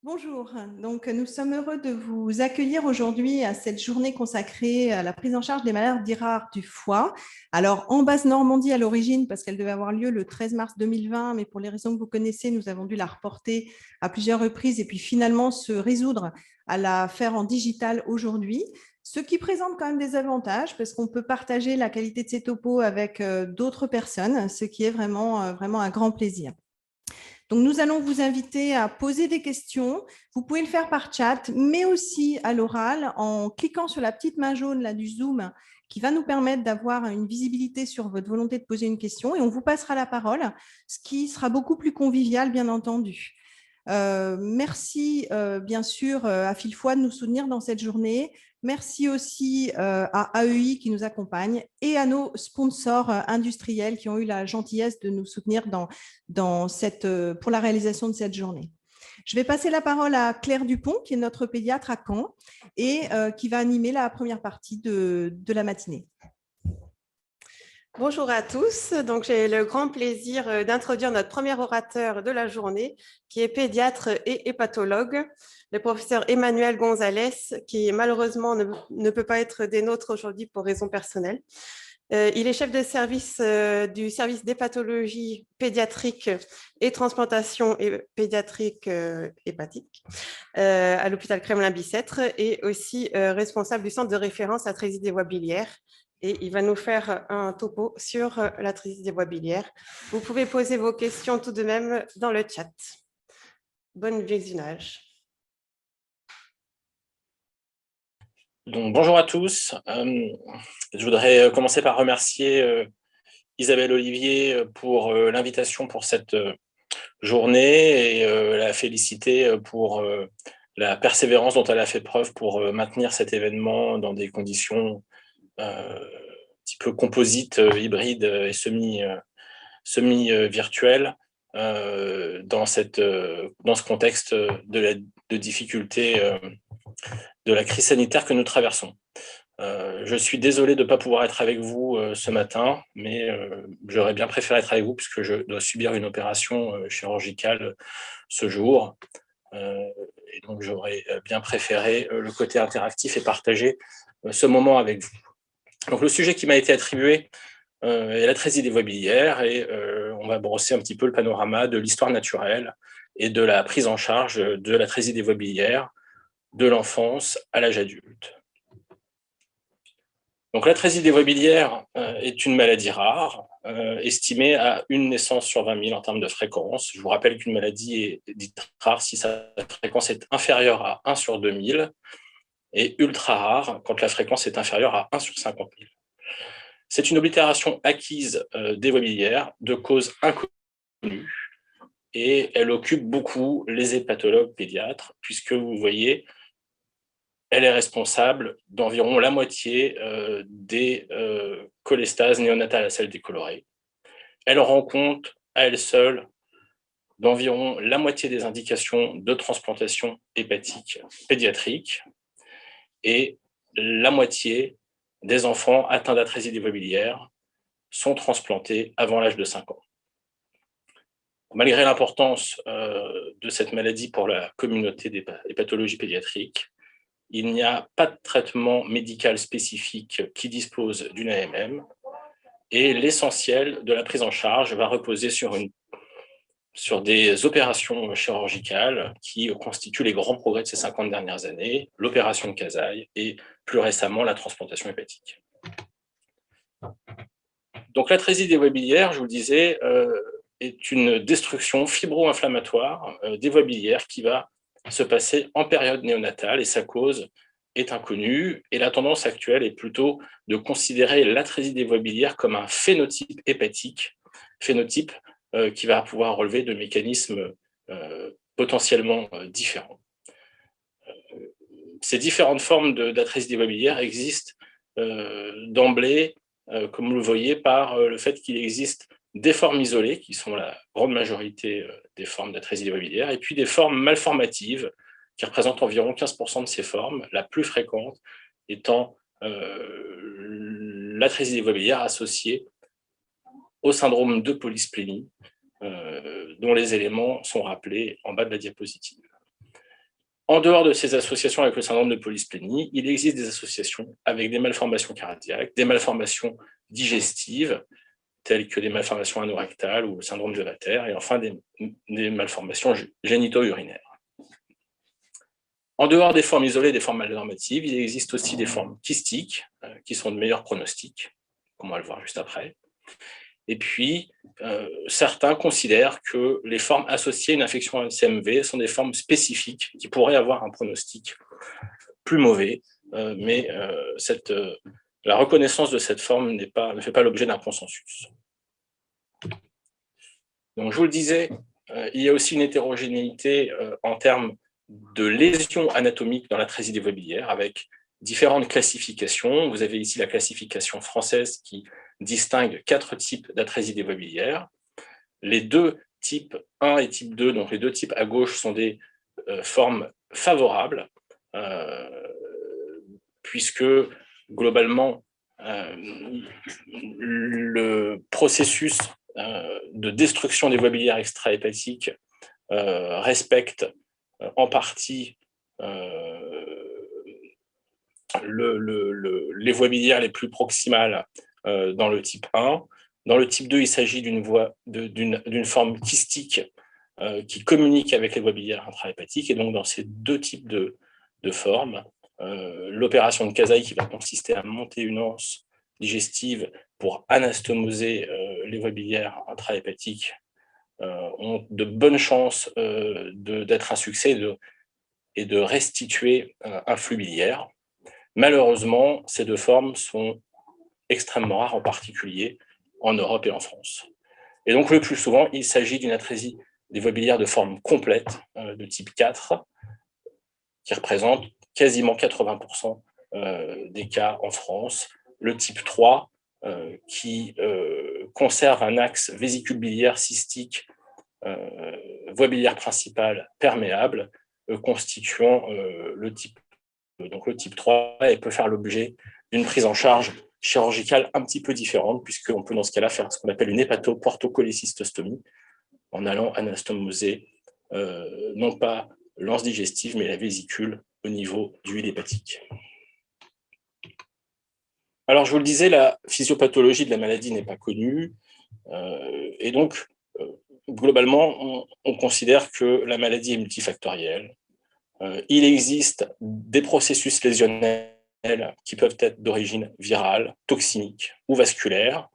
Bonjour, donc nous sommes heureux de vous accueillir aujourd'hui à cette journée consacrée à la prise en charge des maladies rares du foie. Alors en Basse-Normandie à l'origine, parce qu'elle devait avoir lieu le 13 mars 2020, mais pour les raisons que vous connaissez, nous avons dû la reporter à plusieurs reprises et puis finalement se résoudre à la faire en digital aujourd'hui. Ce qui présente quand même des avantages parce qu'on peut partager la qualité de ces topos avec d'autres personnes, ce qui est vraiment un grand plaisir. Donc, nous allons vous inviter à poser des questions. Vous pouvez le faire par chat, mais aussi à l'oral en cliquant sur la petite main jaune là, du Zoom qui va nous permettre d'avoir une visibilité sur votre volonté de poser une question et on vous passera la parole, ce qui sera beaucoup plus convivial, bien entendu. Merci bien sûr à Fil-Foie de nous soutenir dans cette journée. Merci aussi à AEI qui nous accompagne et à nos sponsors industriels qui ont eu la gentillesse de nous soutenir pour la réalisation de cette journée. Je vais passer la parole à Claire Dupont, qui est notre pédiatre à Caen et qui va animer la première partie de la matinée. Bonjour à tous, donc j'ai le grand plaisir d'introduire notre premier orateur de la journée qui est pédiatre et hépatologue, le professeur Emmanuel Gonzalez qui malheureusement ne peut pas être des nôtres aujourd'hui pour raisons personnelles. Il est chef de service du service d'hépatologie pédiatrique et transplantation pédiatrique hépatique à l'hôpital Kremlin-Bicêtre et aussi responsable du centre de référence atrésie des voies biliaires. Et il va nous faire un topo sur l'atrésie des voies biliaires. Vous pouvez poser vos questions tout de même dans le chat. Bon visionnage. Donc, bonjour à tous. Je voudrais commencer par remercier Isabelle Olivier pour l'invitation pour cette journée et la féliciter pour la persévérance dont elle a fait preuve pour maintenir cet événement dans des conditions un petit peu composites, hybrides et semi-virtuelles dans ce contexte de difficulté de la crise sanitaire que nous traversons. Je suis désolé de ne pas pouvoir être avec vous ce matin, mais j'aurais bien préféré être avec vous puisque je dois subir une opération chirurgicale ce jour. Et donc, j'aurais bien préféré le côté interactif et partager ce moment avec vous. Donc, le sujet qui m'a été attribué est l'atrésie des voies biliaires et on va brosser un petit peu le panorama de l'histoire naturelle et de la prise en charge de l'atrésie des voies biliaires de l'enfance à l'âge adulte. Donc, l'atrésie des voies biliaires est une maladie rare, estimée à une naissance sur 20 000 en termes de fréquence. Je vous rappelle qu'une maladie est dite rare si sa fréquence est inférieure à 1 sur 2000 et ultra rare quand la fréquence est inférieure à 1 sur 50 000. C'est une oblitération acquise des voies biliaires de cause inconnue et elle occupe beaucoup les hépatologues pédiatres puisque vous voyez, elle est responsable d'environ la moitié des cholestases néonatales à sel décoloré. Elle rend compte à elle seule d'environ la moitié des indications de transplantation hépatique pédiatrique et la moitié des enfants atteints d'atrésie des voies biliaires sont transplantés avant l'âge de 5 ans. Malgré l'importance de cette maladie pour la communauté des pathologies pédiatriques, il n'y a pas de traitement médical spécifique qui dispose d'une AMM et l'essentiel de la prise en charge va reposer sur des opérations chirurgicales qui constituent les grands progrès de ces 50 dernières années, l'opération de Casaille et plus récemment la transplantation hépatique. Donc l'atrésie des voies biliaires, je vous le disais, est une destruction fibro-inflammatoire des voies biliaires qui va se passer en période néonatale et sa cause est inconnue. Et la tendance actuelle est plutôt de considérer l'atrésie des voies biliaires comme un phénotype hépatique, phénotype qui va pouvoir relever de mécanismes potentiellement différents. Ces différentes formes d'atrésie des voies biliaires existent d'emblée, comme vous le voyez, par le fait qu'il existe des formes isolées, qui sont la grande majorité des formes d'atrésie des voies biliaires, et puis des formes malformatives, qui représentent environ 15% de ces formes, la plus fréquente étant l'atrésie des voies biliaires associée au syndrome de polysplénie, dont les éléments sont rappelés en bas de la diapositive. En dehors de ces associations avec le syndrome de polysplénie, il existe des associations avec des malformations cardiaques, des malformations digestives, telles que des malformations anorectales ou le syndrome de Vater, et enfin des malformations génito-urinaires. En dehors des formes isolées des formes malnormatives, il existe aussi des formes kystiques qui sont de meilleurs pronostics, comme on va le voir juste après. Et puis, certains considèrent que les formes associées à une infection à CMV sont des formes spécifiques qui pourraient avoir un pronostic plus mauvais, mais la reconnaissance de cette forme ne fait pas l'objet d'un consensus. Donc, je vous le disais, il y a aussi une hétérogénéité en termes de lésions anatomiques dans l'atrésie des voies biliaires, avec différentes classifications. Vous avez ici la classification française qui distingue 4 types d'atrésie des voies biliaires. Les 2 types 1 et type 2, donc les 2 types à gauche, sont des formes favorables, puisque globalement, le processus de destruction des voies biliaires extra-hépatiques respecte en partie les voies biliaires les plus proximales dans le type 1. Dans le type 2, il s'agit d'une forme kystique qui communique avec les voies biliaires intrahépatiques. Et donc, dans ces 2 types de formes, l'opération de Kasai, qui va consister à monter une anse digestive pour anastomoser les voies biliaires intrahépatiques, ont de bonnes chances d'être un succès et de restituer un flux biliaire. Malheureusement, ces 2 formes sont extrêmement rares, en particulier en Europe et en France. Et donc, le plus souvent, il s'agit d'une atrésie des voies biliaires de forme complète, de type 4, qui représente quasiment 80% des cas en France. Le type 3, qui conserve un axe vésicule biliaire cystique, voie biliaire principale perméable, constituant le type 2. Donc le type 3 et peut faire l'objet d'une prise en charge chirurgicale un petit peu différente, puisqu'on peut dans ce cas-là faire ce qu'on appelle une hépatoportocholécystostomie, en allant anastomoser non pas l'anse digestive, mais la vésicule au niveau du huile hépatique. Alors, je vous le disais, la physiopathologie de la maladie n'est pas connue, et donc, globalement, on considère que la maladie est multifactorielle. Il existe des processus lésionnels qui peuvent être d'origine virale, toxinique ou vasculaire,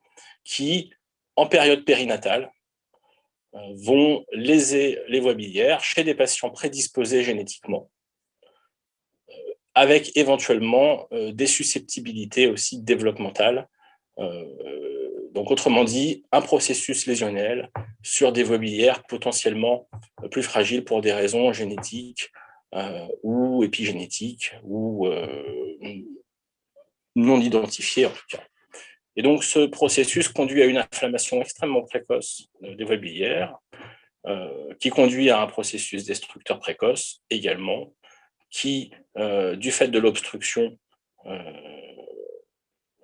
qui, en période périnatale, vont léser les voies biliaires chez des patients prédisposés génétiquement, avec éventuellement des susceptibilités aussi développementales. Donc, autrement dit, un processus lésionnel sur des voies biliaires potentiellement plus fragiles pour des raisons génétiques ou épigénétiques ou non identifiées en tout cas. Et donc, ce processus conduit à une inflammation extrêmement précoce des voies biliaires, qui conduit à un processus destructeur précoce également, qui, du fait de l'obstruction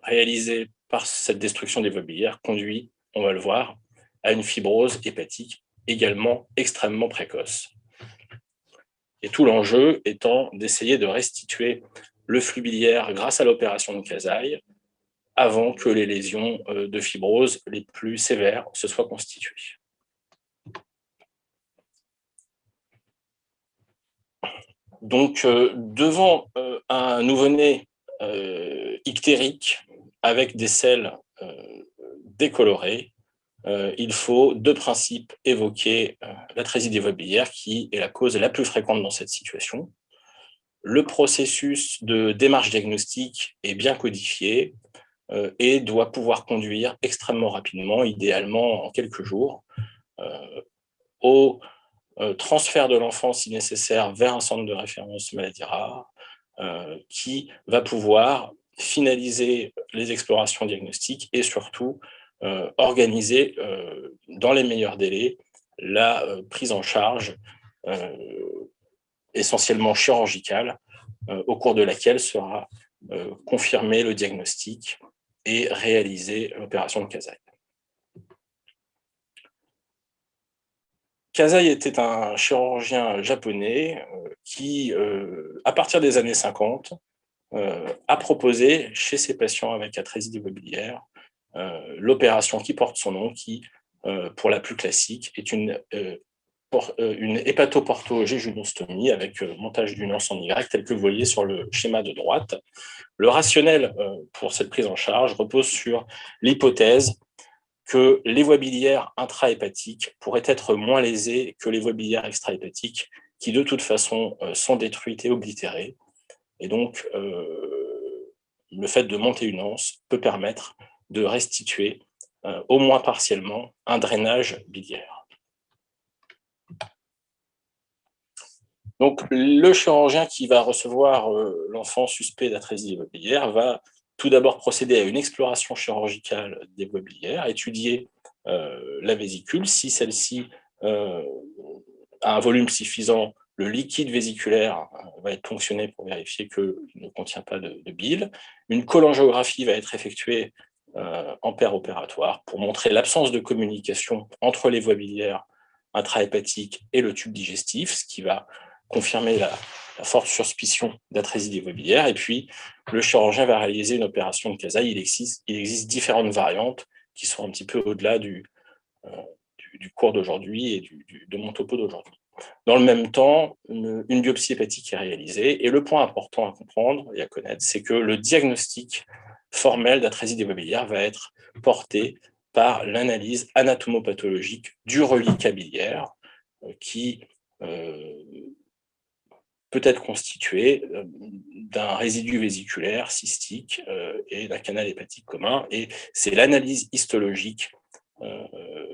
réalisée par cette destruction des voies biliaires, conduit, on va le voir, à une fibrose hépatique également extrêmement précoce. Et tout l'enjeu étant d'essayer de restituer le flux biliaire grâce à l'opération de Kasai avant que les lésions de fibrose les plus sévères se soient constituées. Donc, devant un nouveau-né ictérique avec des selles décolorées, il faut 2 principes évoquer l'atrésie des voies biliaires, qui est la cause la plus fréquente dans cette situation. Le processus de démarche diagnostique est bien codifié et doit pouvoir conduire extrêmement rapidement, idéalement en quelques jours, au transfert de l'enfant, si nécessaire, vers un centre de référence maladie rare, qui va pouvoir finaliser les explorations diagnostiques et surtout organiser dans les meilleurs délais la prise en charge essentiellement chirurgicale, au cours de laquelle sera confirmé le diagnostic et réalisé l'opération de Kasai. Kasai était un chirurgien japonais qui, à partir des années 50, a proposé chez ses patients avec atrésie démobilière l'opération qui porte son nom, qui, pour la plus classique, est une hépatoporto-jéjunostomie avec montage d'une anse en Y, tel que vous voyez sur le schéma de droite. Le rationnel pour cette prise en charge repose sur l'hypothèse que les voies biliaires intrahépatiques pourraient être moins lésées que les voies biliaires extrahépatiques, qui de toute façon sont détruites et oblitérées. Et donc, le fait de monter une anse peut permettre de restituer, au moins partiellement, un drainage biliaire. Donc, le chirurgien qui va recevoir l'enfant suspect d'atrésie biliaire va tout d'abord procéder à une exploration chirurgicale des voies biliaires, étudier la vésicule. Si celle-ci a un volume suffisant, le liquide vésiculaire va être ponctionné pour vérifier qu'il ne contient pas de bile. Une cholangiographie va être effectuée en péropératoire pour montrer l'absence de communication entre les voies biliaires intrahépatiques et le tube digestif, ce qui va confirmer la forte suspicion d'atrésie des voies biliaires. Et puis, le chirurgien va réaliser une opération de Kasai. Il existe différentes variantes qui sont un petit peu au-delà du cours d'aujourd'hui et de mon topo d'aujourd'hui. Dans le même temps, une biopsie hépatique est réalisée. Et le point important à comprendre et à connaître, c'est que le diagnostic formel d'atrésie des voies biliaires va être porté par l'analyse anatomopathologique du reliquat biliaire qui peut être constitué d'un résidu vésiculaire cystique et d'un canal hépatique commun. Et c'est l'analyse histologique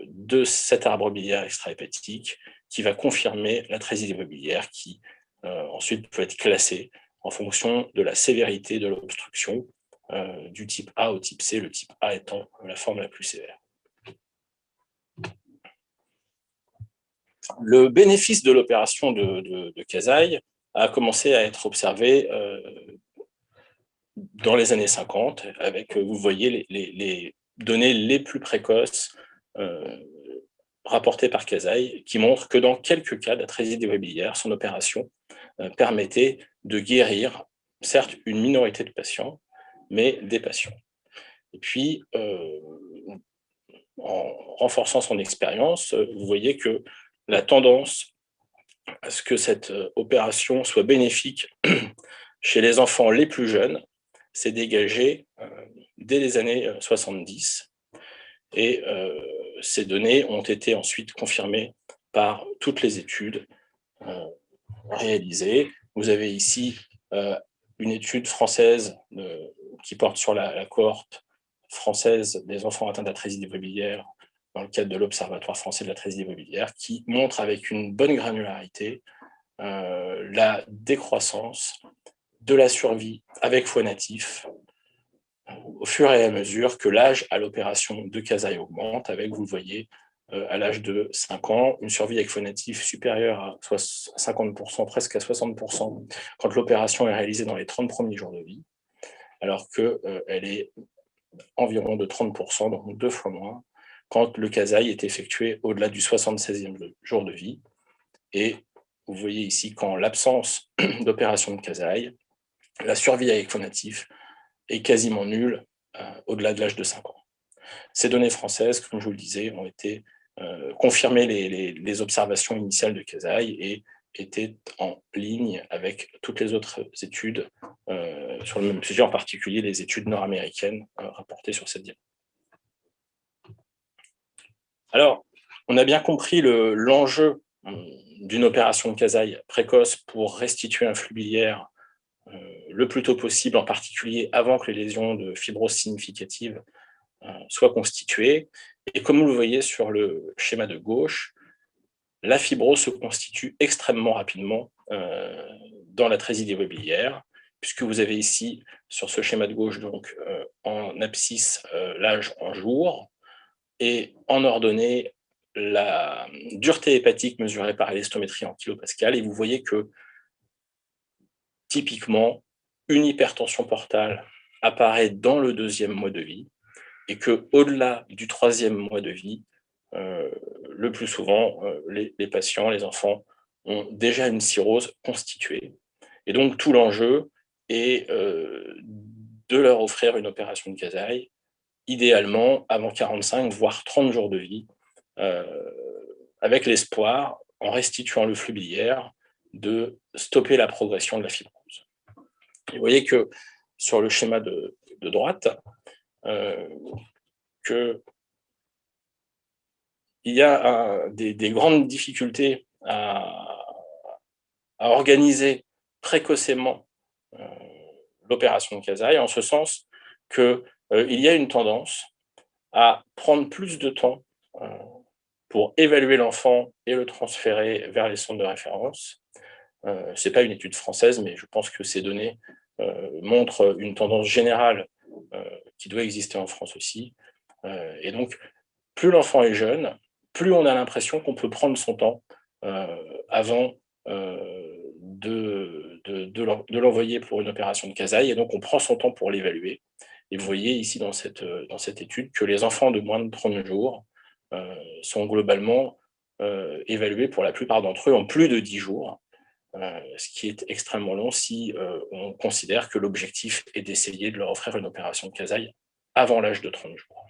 de cet arbre biliaire extrahépatique qui va confirmer l'atrésie des voies biliaires, qui ensuite peut être classée en fonction de la sévérité de l'obstruction du type A au type C, le type A étant la forme la plus sévère. Le bénéfice de l'opération de Kasai a commencé à être observé dans les années 50, avec, vous voyez, les données les plus précoces rapportées par Kasai, qui montrent que dans quelques cas d'atrésie des voies biliaires, son opération permettait de guérir, certes, une minorité de patients, mais des patients. Et puis, en renforçant son expérience, vous voyez que la tendance à ce que cette opération soit bénéfique chez les enfants les plus jeunes s'est dégagée dès les années 70. Et ces données ont été ensuite confirmées par toutes les études réalisées. Vous avez ici une étude française qui porte sur la cohorte française des enfants atteints d'atrésie des voies biliaires dans le cadre de l'Observatoire français de l'atrésie des voies biliaires, qui montre avec une bonne granularité la décroissance de la survie avec foie natif au fur et à mesure que l'âge à l'opération de Kasai augmente, avec, vous le voyez, à l'âge de 5 ans, une survie avec foie natif supérieure à 50%, presque à 60%, quand l'opération est réalisée dans les 30 premiers jours de vie, alors qu'elle est environ de 30%, donc 2 fois moins, quand le Kasai est effectué au-delà du 76e jour de vie. Et vous voyez ici qu'en l'absence d'opération de Kasai, la survie avec foie natif est quasiment nulle au-delà de l'âge de 5 ans. Ces données françaises, comme je vous le disais, ont été confirmées les observations initiales de Kasai et étaient en ligne avec toutes les autres études sur le même sujet, en particulier les études nord-américaines rapportées sur cette diapo. Alors, on a bien compris l'enjeu d'une opération de Kasai précoce pour restituer un flux biliaire le plus tôt possible, en particulier avant que les lésions de fibrose significative soient constituées. Et comme vous le voyez sur le schéma de gauche, la fibrose se constitue extrêmement rapidement dans l'atrésie des voies biliaires, puisque vous avez ici, sur ce schéma de gauche, donc en abscisse, l'âge en jours, et en ordonnée, la dureté hépatique mesurée par l'éstométrie en kilopascal. Et vous voyez que, typiquement, une hypertension portale apparaît dans le 2e mois de vie, et qu'au-delà du 3e mois de vie, le plus souvent, les patients, les enfants, ont déjà une cirrhose constituée. Et donc, tout l'enjeu est de leur offrir une opération de Kasai, idéalement avant 45, voire 30 jours de vie, avec l'espoir, en restituant le flux biliaire, de stopper la progression de la fibrose. Et vous voyez que sur le schéma de droite, qu'il y a des grandes difficultés à organiser précocement l'opération de Kasai, en ce sens qu'il y a une tendance à prendre plus de temps pour évaluer l'enfant et le transférer vers les centres de référence. Ce n'est pas une étude française, mais je pense que ces données montrent une tendance générale qui doit exister en France aussi. Et donc, plus l'enfant est jeune, plus on a l'impression qu'on peut prendre son temps avant de l'envoyer pour une opération de Kasai, et donc on prend son temps pour l'évaluer. Et vous voyez ici dans cette étude que les enfants de moins de 30 jours sont globalement évalués pour la plupart d'entre eux en plus de 10 jours, ce qui est extrêmement long si on considère que l'objectif est d'essayer de leur offrir une opération de Kasai avant l'âge de 30 jours.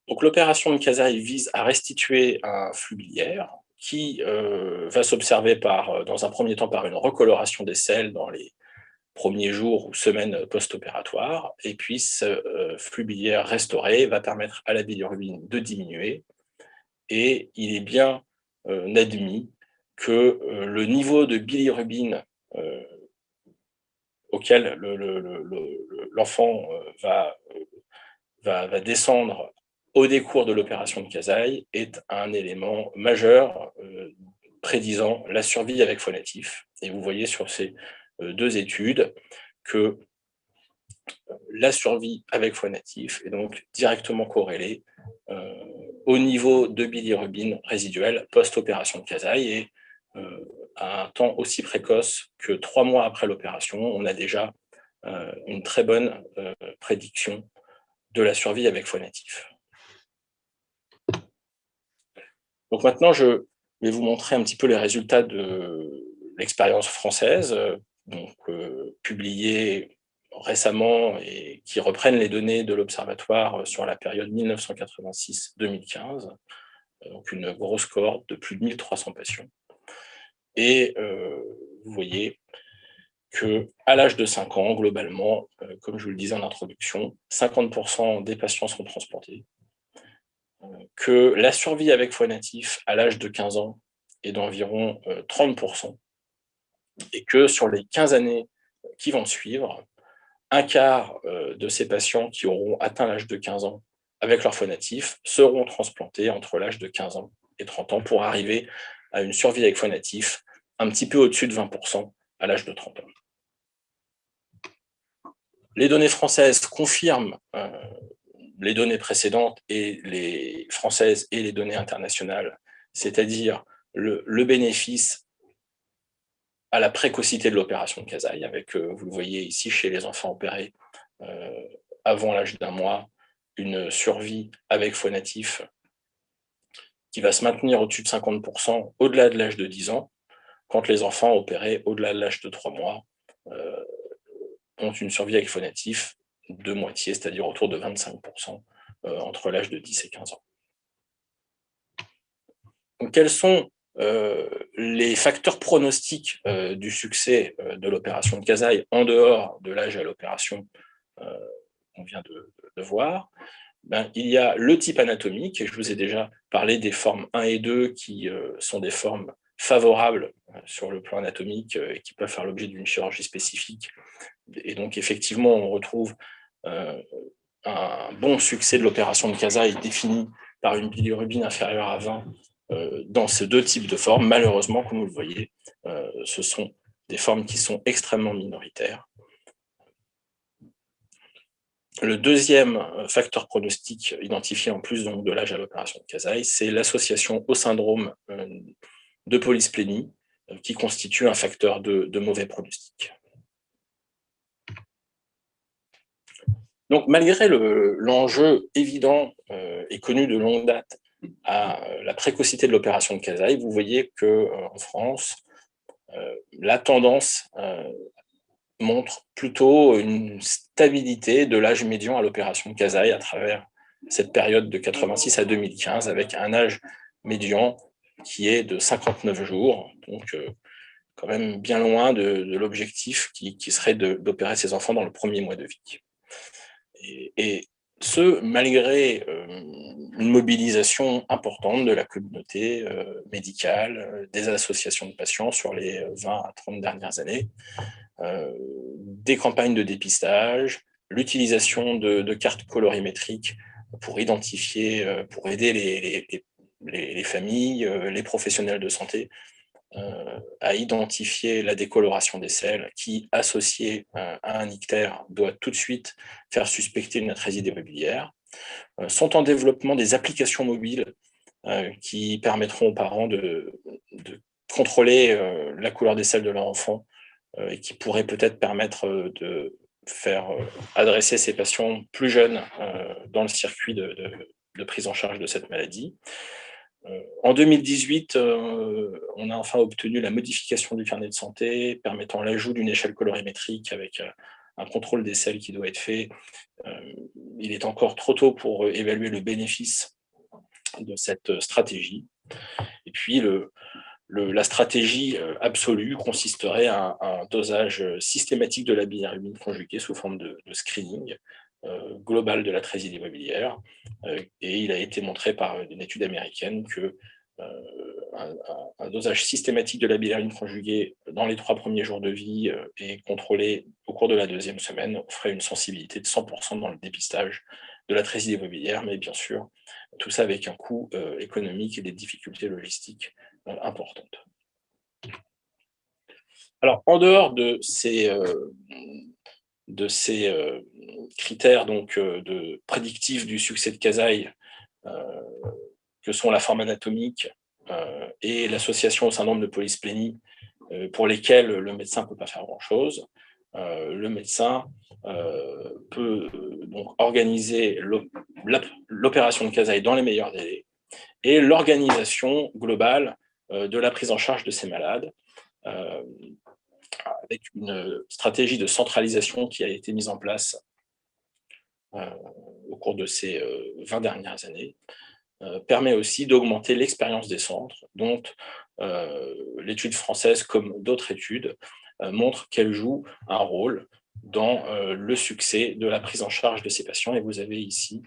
Donc l'opération de Kasai vise à restituer un flux biliaire qui va s'observer dans un premier temps par une recoloration des selles dans les premiers jours ou semaines post-opératoires, et puis ce flux biliaire restauré va permettre à la bilirubine de diminuer, et il est bien admis que le niveau de bilirubine auquel l'enfant va descendre au décours de l'opération de Kasai est un élément majeur prédisant la survie avec phonatif. Et vous voyez sur ces deux études que la survie avec phonatif est donc directement corrélée au niveau de bilirubine résiduelle post-opération de Kasai, et à un temps aussi précoce que 3 mois après l'opération, on a déjà une très bonne prédiction de la survie avec phonatif. Donc maintenant, je vais vous montrer un petit peu les résultats de l'expérience française, publiée récemment et qui reprennent les données de l'Observatoire sur la période 1986-2015, donc une grosse cohorte de plus de 1300 patients. Et vous voyez qu'à l'âge de 5 ans, globalement, comme je vous le disais en introduction, 50% des patients sont transplantés, que la survie avec phonatif à l'âge de 15 ans est d'environ 30%, et que sur les 15 années qui vont suivre, un quart de ces patients qui auront atteint l'âge de 15 ans avec leur phonatif seront transplantés entre l'âge de 15 ans et 30 ans pour arriver à une survie avec phonatif un petit peu au-dessus de 20% à l'âge de 30 ans. Les données françaises confirment les données précédentes, et les françaises et les données internationales, c'est-à-dire le bénéfice à la précocité de l'opération de Kasai, avec, vous le voyez ici chez les enfants opérés avant l'âge d'1 mois, une survie avec phonatif qui va se maintenir au-dessus de 50% au-delà de l'âge de 10 ans, quand les enfants opérés au-delà de l'âge de 3 mois ont une survie avec phonatif de moitié, c'est-à-dire autour de 25% entre l'âge de 10 et 15 ans. Donc, quels sont les facteurs pronostiques du succès de l'opération de Kasai en dehors de l'âge à l'opération qu'on vient de voir? Il y a le type anatomique, et je vous ai déjà parlé des formes 1 et 2 qui sont des formes favorables sur le plan anatomique et qui peuvent faire l'objet d'une chirurgie spécifique. Et donc, effectivement, on retrouve un bon succès de l'opération de Kasai défini par une bilirubine inférieure à 20 dans ces deux types de formes. Malheureusement, comme vous le voyez, ce sont des formes qui sont extrêmement minoritaires. Le deuxième facteur pronostic identifié en plus donc, de l'âge à l'opération de Kasai, c'est l'association au syndrome de polysplénie qui constitue un facteur de mauvais pronostic. Donc, malgré l'enjeu évident et connu de longue date à la précocité de l'opération de Casaille, vous voyez qu'en France, la tendance montre plutôt une stabilité de l'âge médian à l'opération de Casaille à travers cette période de 86 à 2015, avec un âge médian qui est de 59 jours, donc quand même bien loin de l'objectif qui serait d'opérer ces enfants dans le premier mois de vie. Et ce, malgré une mobilisation importante de la communauté médicale, des associations de patients sur les 20 à 30 dernières années, des campagnes de dépistage, l'utilisation de cartes colorimétriques pour identifier, pour aider les familles, les professionnels de santé à identifier la décoloration des selles qui, associée à un ictère, doit tout de suite faire suspecter une atrésie des mobilières. Sont en développement des applications mobiles qui permettront aux parents de contrôler la couleur des selles de leur enfant et qui pourraient peut-être permettre de faire adresser ces patients plus jeunes dans le circuit de prise en charge de cette maladie. En 2018, on a enfin obtenu la modification du carnet de santé permettant l'ajout d'une échelle colorimétrique avec un contrôle des selles qui doit être fait. Il est encore trop tôt pour évaluer le bénéfice de cette stratégie. Et puis, la stratégie absolue consisterait à un dosage systématique de la bilirubine conjuguée sous forme de screening global de l'atrésie immobilière. Et il a été montré par une étude américaine que un dosage systématique de la bilirubine conjuguée dans les 3 premiers jours de vie et contrôlé au cours de la 2e semaine offrait une sensibilité de 100% dans le dépistage de l'atrésie immobilière, mais bien sûr, tout ça avec un coût économique et des difficultés logistiques importantes. Alors, en dehors de ces critères donc, de prédictifs du succès de Casaille, que sont la forme anatomique et l'association au syndrome de polysplénie, pour lesquels le médecin ne peut pas faire grand-chose, le médecin peut donc organiser l'opération de Casaille dans les meilleurs délais et l'organisation globale de la prise en charge de ces malades, avec une stratégie de centralisation qui a été mise en place au cours de ces 20 dernières années, permet aussi d'augmenter l'expérience des centres, dont l'étude française, comme d'autres études, montre qu'elle joue un rôle dans le succès de la prise en charge de ces patients. Et vous avez ici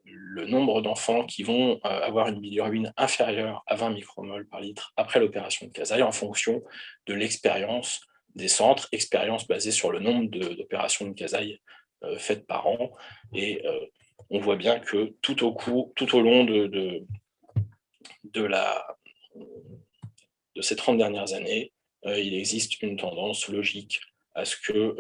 le nombre d'enfants qui vont avoir une bilirubine inférieure à 20 micromoles par litre après l'opération de Casaille en fonction de l'expérience des centres, expérience basée sur le nombre d'opérations de Casaille faites par an. Et on voit bien que tout au long de ces 30 dernières années, il existe une tendance logique à ce que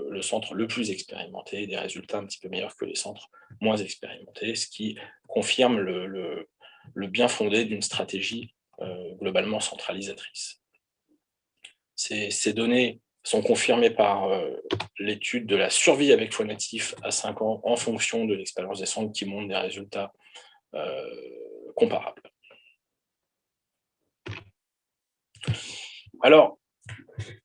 le centre le plus expérimenté ait des résultats un petit peu meilleurs que les centres moins expérimentés, ce qui confirme le bien fondé d'une stratégie globalement centralisatrice. Ces données sont confirmées par l'étude de la survie avec faux natifs à 5 ans en fonction de l'expérience des centres qui montrent des résultats comparables. Alors,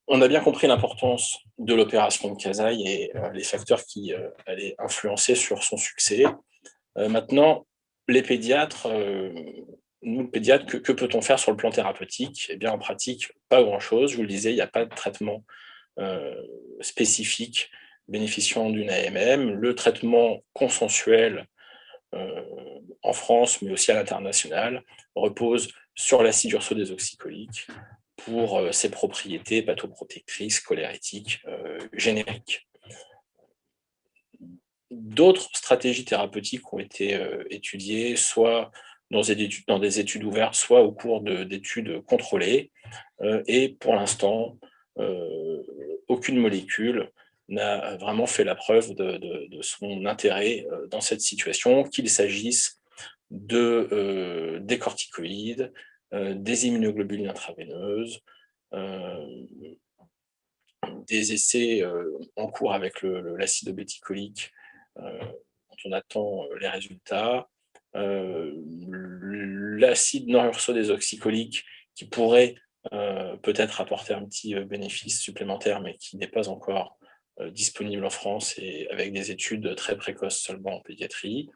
on a bien compris l'importance de l'opération de Casaille et les facteurs qui allaient influencer sur son succès. Maintenant, les pédiatres, nous, pédiatres, que peut-on faire sur le plan thérapeutique? Eh bien, en pratique, pas grand-chose. Je vous le disais, il n'y a pas de traitement spécifique bénéficiant d'une AMM. Le traitement consensuel en France, mais aussi à l'international, repose sur l'acide urso-désoxycholique pour ses propriétés hépatoprotectrices, cholérétiques, génériques. D'autres stratégies thérapeutiques ont été étudiées, soit dans des études ouvertes, soit au cours d'études contrôlées. Et pour l'instant, aucune molécule n'a vraiment fait la preuve de son intérêt dans cette situation, qu'il s'agisse des corticoïdes, des immunoglobulines intraveineuses, des essais en cours avec l'acide obéticolique, dont on attend les résultats. L'acide non-urso-désoxycholique qui pourrait peut-être apporter un petit bénéfice supplémentaire, mais qui n'est pas encore disponible en France et avec des études très précoces seulement en pédiatrie.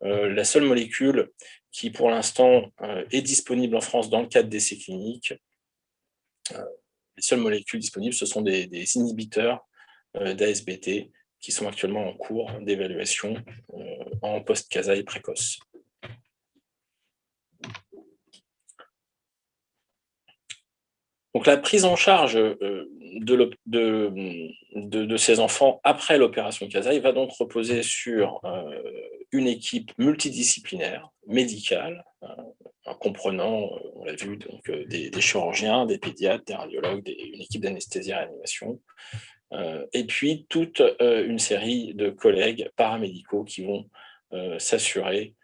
La seule molécule qui, pour l'instant, est disponible en France dans le cadre d'essais cliniques, les seules molécules disponibles, ce sont des inhibiteurs d'ASBT qui sont actuellement en cours d'évaluation en post-Casaille précoce. Donc la prise en charge de ces enfants après l'opération Casaille va donc reposer sur une équipe multidisciplinaire, médicale, comprenant, on l'a vu, donc, des chirurgiens, des pédiatres, des radiologues, une équipe d'anesthésie et réanimation, et puis toute une série de collègues paramédicaux qui vont s'assurer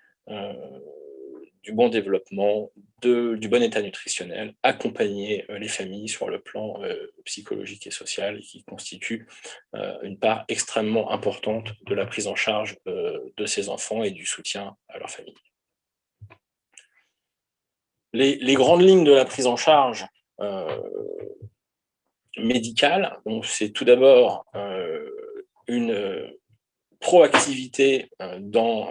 du bon développement, du bon état nutritionnel, accompagner les familles sur le plan psychologique et social, qui constitue une part extrêmement importante de la prise en charge de ces enfants et du soutien à leur famille. Les grandes lignes de la prise en charge médicale, donc c'est tout d'abord une proactivité dans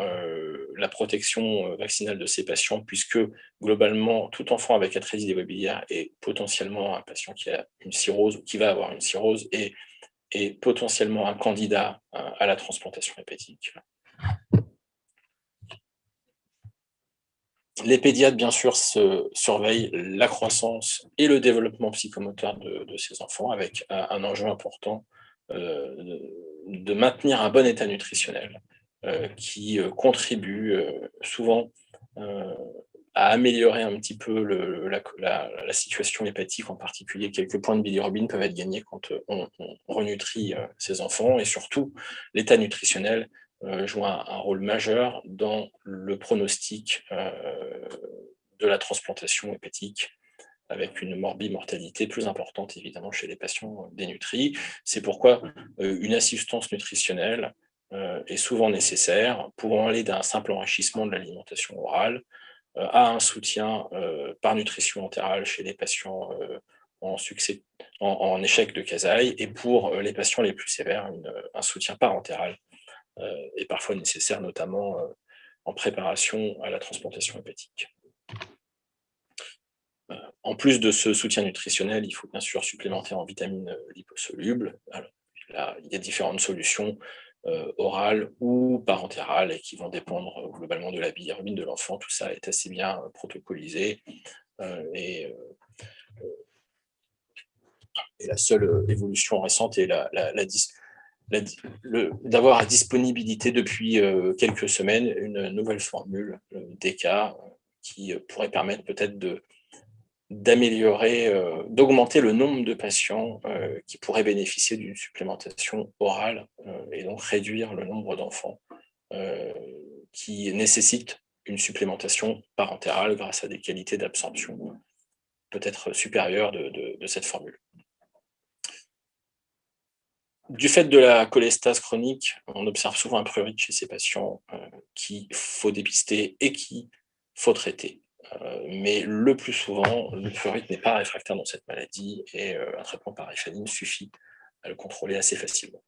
la protection vaccinale de ces patients, puisque globalement, tout enfant avec atrésie des voies biliaires est potentiellement un patient qui a une cirrhose ou qui va avoir une cirrhose et potentiellement un candidat à la transplantation hépatique. Les pédiatres, bien sûr, surveillent la croissance et le développement psychomoteur de ces enfants, avec un enjeu important de maintenir un bon état nutritionnel qui contribue souvent à améliorer un petit peu la situation hépatique, en particulier. Quelques points de bilirubine peuvent être gagnés quand on renutrit ces enfants, et surtout l'état nutritionnel joue un rôle majeur dans le pronostic de la transplantation hépatique, avec une morbimortalité plus importante, évidemment, chez les patients dénutris. C'est pourquoi une assistance nutritionnelle est souvent nécessaire, pouvant aller d'un simple enrichissement de l'alimentation orale à un soutien par nutrition entérale chez les patients en échec de Casaille, et pour les patients les plus sévères, un soutien parentéral est parfois nécessaire, notamment en préparation à la transplantation hépatique. En plus de ce soutien nutritionnel, il faut bien sûr supplémenter en vitamines liposolubles. Alors, là, il y a différentes solutions orales ou parentérales, et qui vont dépendre globalement de la bilirubine de l'enfant. Tout ça est assez bien protocolisé, et la seule évolution récente est d'avoir à disponibilité depuis quelques semaines une nouvelle formule DK qui pourrait permettre peut-être d'améliorer, d'augmenter le nombre de patients qui pourraient bénéficier d'une supplémentation orale, et donc réduire le nombre d'enfants qui nécessitent une supplémentation parentérale grâce à des qualités d'absorption peut-être supérieures de cette formule. Du fait de la cholestase chronique, on observe souvent un prurite chez ces patients qu'il faut dépister et qu'il faut traiter. Mais le plus souvent, le prurite n'est pas réfractaire dans cette maladie, et un traitement par rifaline suffit à le contrôler assez facilement.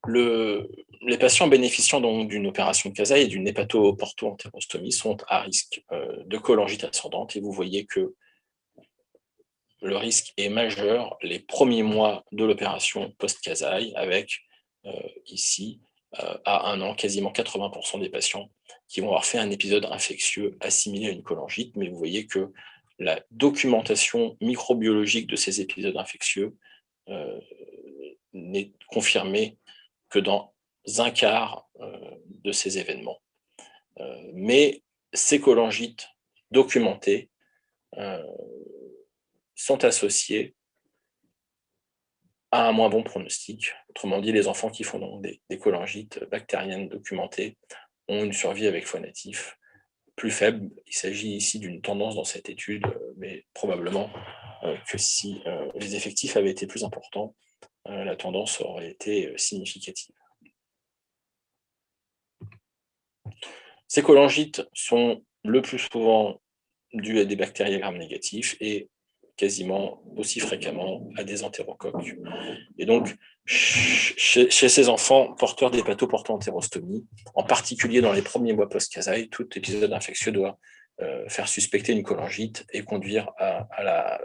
Les patients bénéficiant donc d'une opération de Casaille et d'une hépato-porto-entérostomie sont à risque de cholangite ascendante, et vous voyez que le risque est majeur les premiers mois de l'opération post-Casaille, avec ici, à 1 an, quasiment 80% des patients qui vont avoir fait un épisode infectieux assimilé à une cholangite. Mais vous voyez que la documentation microbiologique de ces épisodes infectieux n'est confirmée que dans un quart de ces événements. Mais ces cholangites documentées sont associés à un moins bon pronostic. Autrement dit, les enfants qui font donc des cholangites bactériennes documentées ont une survie avec foie natif plus faible. Il s'agit ici d'une tendance dans cette étude, mais probablement que si les effectifs avaient été plus importants, la tendance aurait été significative. Ces cholangites sont le plus souvent dus à des bactéries gram-négatifs et quasiment aussi fréquemment à des entérocoques. Et donc, chez ces enfants porteurs d'hépatoporto-entérostomie, en particulier dans les premiers mois post-Casaille, tout épisode infectieux doit faire suspecter une cholangite et conduire à la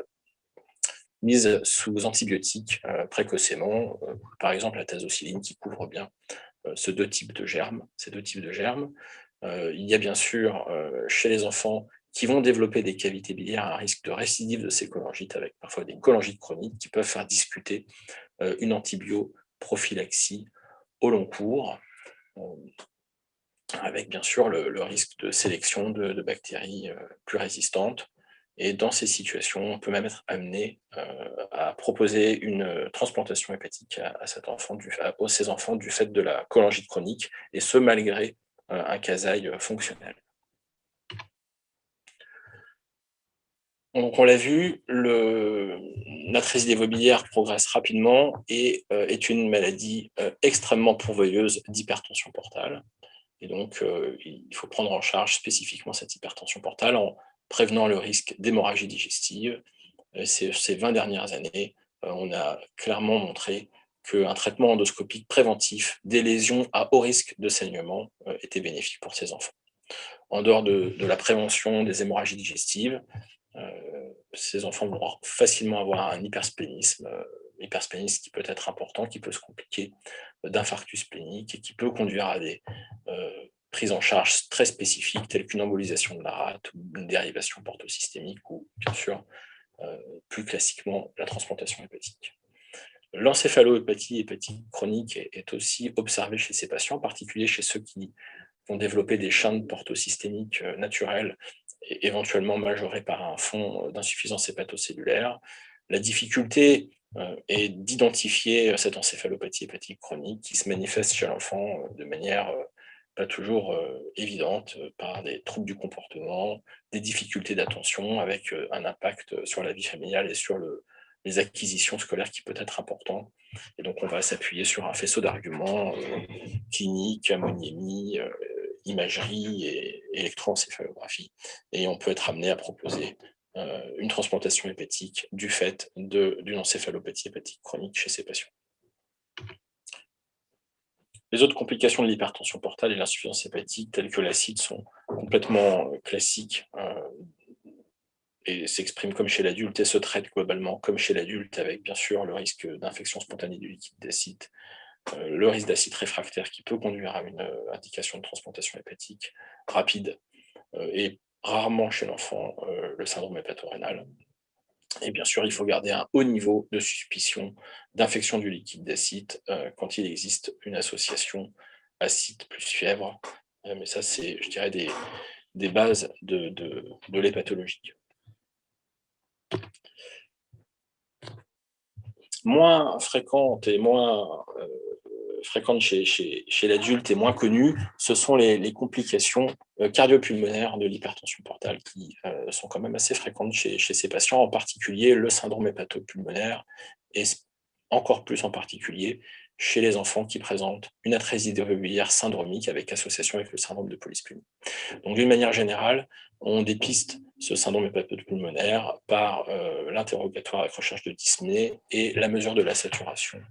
mise sous antibiotiques précocement, par exemple la tazocilline qui couvre bien ces deux types de germes. Il y a bien sûr chez les enfants qui vont développer des cavités biliaires un risque de récidive de ces cholangites, avec parfois des cholangites chroniques qui peuvent faire discuter une antibioprophylaxie au long cours, avec bien sûr le risque de sélection de bactéries plus résistantes. Et dans ces situations, on peut même être amené à proposer une transplantation hépatique à ces enfants du fait de la cholangite chronique, et ce malgré un Casaille fonctionnel. Donc on l'a vu, l'atrésie des voies biliaires progresse rapidement et est une maladie extrêmement pourvoyeuse d'hypertension portale. Et donc, il faut prendre en charge spécifiquement cette hypertension portale en prévenant le risque d'hémorragie digestive. Ces 20 dernières années, on a clairement montré qu'un traitement endoscopique préventif des lésions à haut risque de saignement était bénéfique pour ces enfants. En dehors de la prévention des hémorragies digestives, ces enfants vont facilement avoir un hypersplénisme qui peut être important, qui peut se compliquer d'infarctus splénique et qui peut conduire à des prises en charge très spécifiques telles qu'une embolisation de la rate ou une dérivation portosystémique ou bien sûr plus classiquement la transplantation hépatique. L'encéphalopathie hépatique chronique est aussi observée chez ces patients, en particulier chez ceux qui vont développer des chaînes portosystémiques naturelles et éventuellement majorées par un fond d'insuffisance hépatocellulaire. La difficulté est d'identifier cette encéphalopathie hépatique chronique qui se manifeste chez l'enfant de manière pas toujours évidente, par des troubles du comportement, des difficultés d'attention avec un impact sur la vie familiale et sur les acquisitions scolaires qui peut être important. Et donc on va s'appuyer sur un faisceau d'arguments cliniques, ammoniémie, imagerie et électroencéphalographie. Et on peut être amené à proposer une transplantation hépatique du fait d'une encéphalopathie hépatique chronique chez ces patients. Les autres complications de l'hypertension portale et l'insuffisance hépatique, telles que l'acide, sont complètement classiques et s'expriment comme chez l'adulte et se traitent globalement comme chez l'adulte, avec bien sûr le risque d'infection spontanée du liquide d'acide, le risque d'acide réfractaire qui peut conduire à une indication de transplantation hépatique rapide et rarement chez l'enfant le syndrome hépatorénal. Et bien sûr, il faut garder un haut niveau de suspicion d'infection du liquide d'acide quand il existe une association acide plus fièvre. Mais ça, c'est, je dirais, des bases de l'hépatologie. Moins fréquente et moins fréquente chez l'adulte et moins connue, ce sont les complications cardiopulmonaires de l'hypertension portale qui sont quand même assez fréquentes chez ces patients, en particulier le syndrome hépatopulmonaire et encore plus en particulier chez les enfants qui présentent une atrésie des voies biliaires syndromique avec association avec le syndrome de polysplénie. Donc d'une manière générale, on dépiste ce syndrome hépatopulmonaire par l'interrogatoire avec recherche de dyspnée et la mesure de la saturation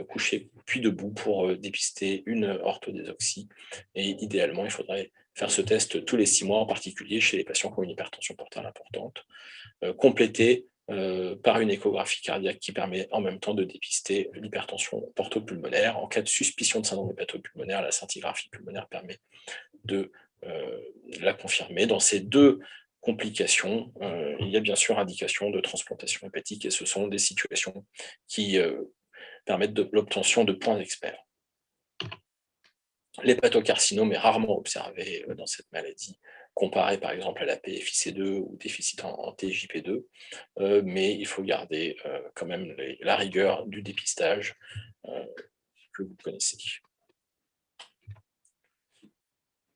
couché puis debout pour dépister une orthodésoxie. Et idéalement, il faudrait faire ce test tous les 6 mois, en particulier chez les patients qui ont une hypertension portale importante, complété par une échographie cardiaque qui permet en même temps de dépister l'hypertension portopulmonaire. En cas de suspicion de syndrome hépatopulmonaire, la scintigraphie pulmonaire permet de la confirmer. Dans ces deux complications, il y a bien sûr indication de transplantation hépatique et ce sont des situations qui permettent de l'obtention de points d'expert. L'hépatocarcinome est rarement observé dans cette maladie, comparé par exemple à la PFIC2 ou déficit en TJP2, mais il faut garder quand même la rigueur du dépistage que vous connaissez.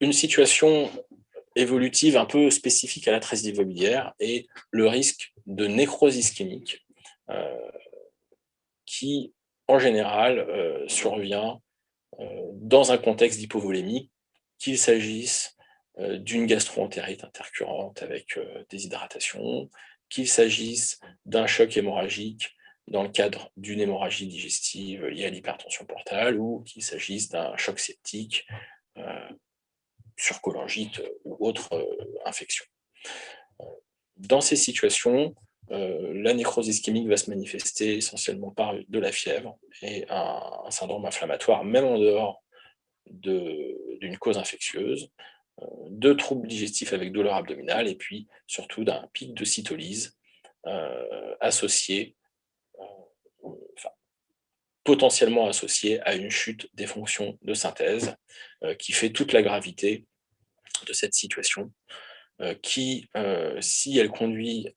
Une situation évolutive un peu spécifique à la trisomie biliaire est le risque de nécrose ischémique qui, en général, survient dans un contexte d'hypovolémie, qu'il s'agisse d'une gastro-entérite intercurrente avec déshydratation, qu'il s'agisse d'un choc hémorragique dans le cadre d'une hémorragie digestive liée à l'hypertension portale ou qu'il s'agisse d'un choc septique sur cholangite ou autre infection. Dans ces situations, la nécrose ischémique va se manifester essentiellement par de la fièvre et un syndrome inflammatoire, même en dehors d'une cause infectieuse, de troubles digestifs avec douleur abdominale et puis surtout d'un pic de cytolyse associé, potentiellement associé à une chute des fonctions de synthèse qui fait toute la gravité de cette situation qui, si elle conduit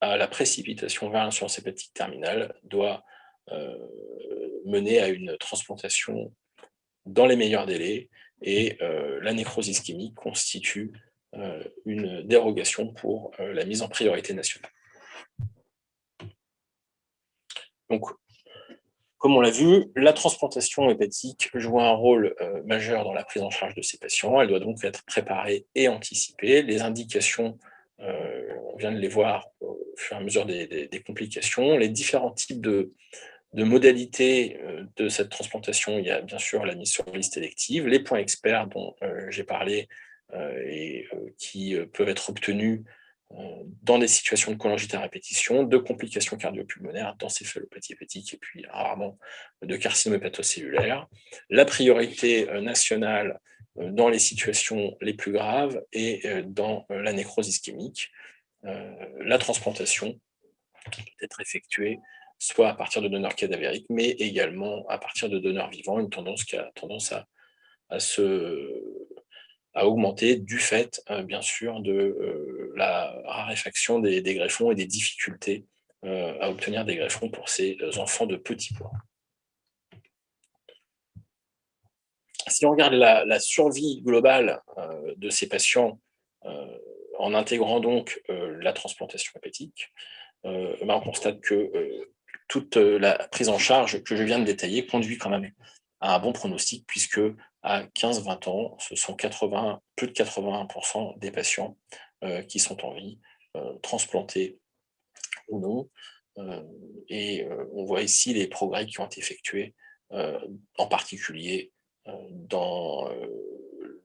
à la précipitation vers l'insuffisance hépatique terminale, doit mener à une transplantation dans les meilleurs délais et la nécrose ischémique constitue une dérogation pour la mise en priorité nationale. Donc, comme on l'a vu, la transplantation hépatique joue un rôle majeur dans la prise en charge de ces patients. Elle doit donc être préparée et anticipée. Les indications, on vient de les voir au fur et à mesure des complications. Les différents types de modalités de cette transplantation, il y a bien sûr la mise sur liste élective, les points experts dont j'ai parlé et qui peuvent être obtenus dans des situations de cholangite à répétition, de complications cardiopulmonaires, d'encéphalopathie hépatique et puis rarement de carcinome hépatocellulaire. La priorité nationale dans les situations les plus graves et dans la nécrose ischémique. La transplantation peut être effectuée soit à partir de donneurs cadavériques, mais également à partir de donneurs vivants, une tendance qui a tendance à augmenter du fait, bien sûr, de la raréfaction des greffons et des difficultés à obtenir des greffons pour ces enfants de petits poids. Si on regarde la survie globale de ces patients en intégrant donc la transplantation hépatique, on constate que toute la prise en charge que je viens de détailler conduit quand même à un bon pronostic, puisque à 15-20 ans, ce sont plus de 81% des patients qui sont en vie, transplantés ou non. Et on voit ici les progrès qui ont été effectués, en particulier dans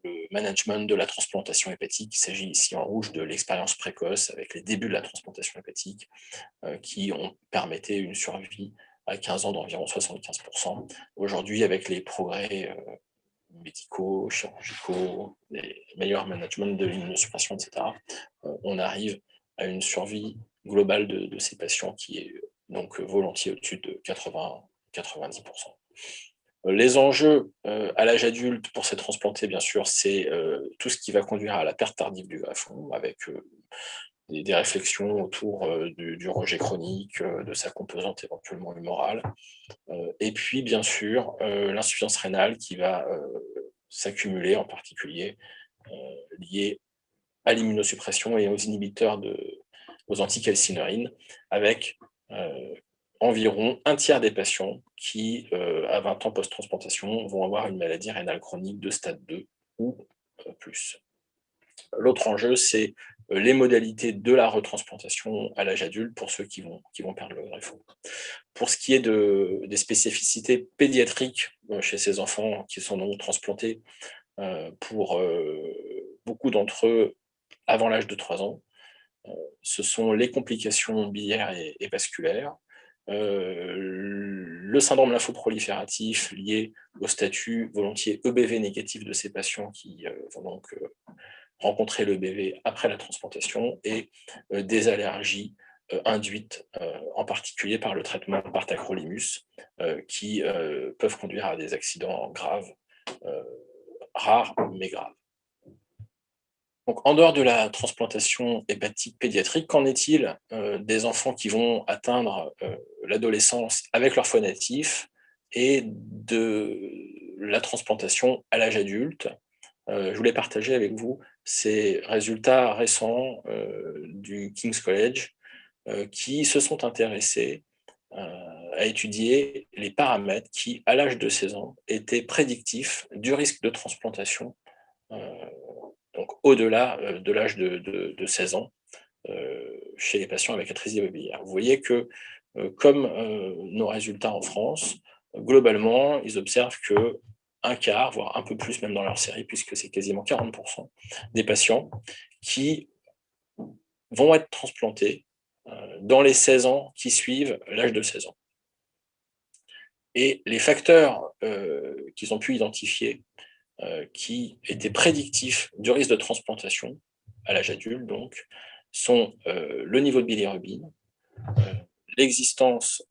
le management de la transplantation hépatique. Il s'agit ici en rouge de l'expérience précoce avec les débuts de la transplantation hépatique qui ont permetté une survie à 15 ans d'environ 75%. Aujourd'hui, avec les progrès médicaux, chirurgicaux, les meilleurs management de l'immunosuppression, etc., on arrive à une survie globale de ces patients qui est donc volontiers au-dessus de 80-90%. Les enjeux à l'âge adulte pour ces transplantés, bien sûr, c'est tout ce qui va conduire à la perte tardive du greffon, avec des réflexions autour du rejet chronique, de sa composante éventuellement humorale. Et puis, bien sûr, l'insuffisance rénale qui va s'accumuler, en particulier liée à l'immunosuppression et aux inhibiteurs aux anticalcineurines, avec environ un tiers des patients qui, à 20 ans post-transplantation, vont avoir une maladie rénale chronique de stade 2 ou plus. L'autre enjeu, c'est les modalités de la retransplantation à l'âge adulte pour ceux qui vont perdre le greffon. Pour ce qui est des spécificités pédiatriques chez ces enfants qui sont donc transplantés, pour beaucoup d'entre eux avant l'âge de 3 ans, ce sont les complications biliaires et vasculaires, le syndrome lymphoprolifératif lié au statut volontiers EBV négatif de ces patients qui vont donc rencontrer l'EBV après la transplantation et des allergies induites en particulier par le traitement par tacrolimus qui peuvent conduire à des accidents graves, rares mais graves. Donc, en dehors de la transplantation hépatique pédiatrique, qu'en est-il des enfants qui vont atteindre l'adolescence avec leur foie natif et de la transplantation à l'âge adulte? Je voulais partager avec vous ces résultats récents du King's College qui se sont intéressés à étudier les paramètres qui, à l'âge de 16 ans, étaient prédictifs du risque de transplantation, donc au-delà de l'âge de 16 ans, chez les patients avec atrésie immobilière. Vous voyez que, comme nos résultats en France, globalement, ils observent que un quart, voire un peu plus même dans leur série, puisque c'est quasiment 40% des patients qui vont être transplantés dans les 16 ans qui suivent l'âge de 16 ans. Et les facteurs qu'ils ont pu identifier qui étaient prédictifs du risque de transplantation à l'âge adulte, donc, sont le niveau de bilirubine, l'existence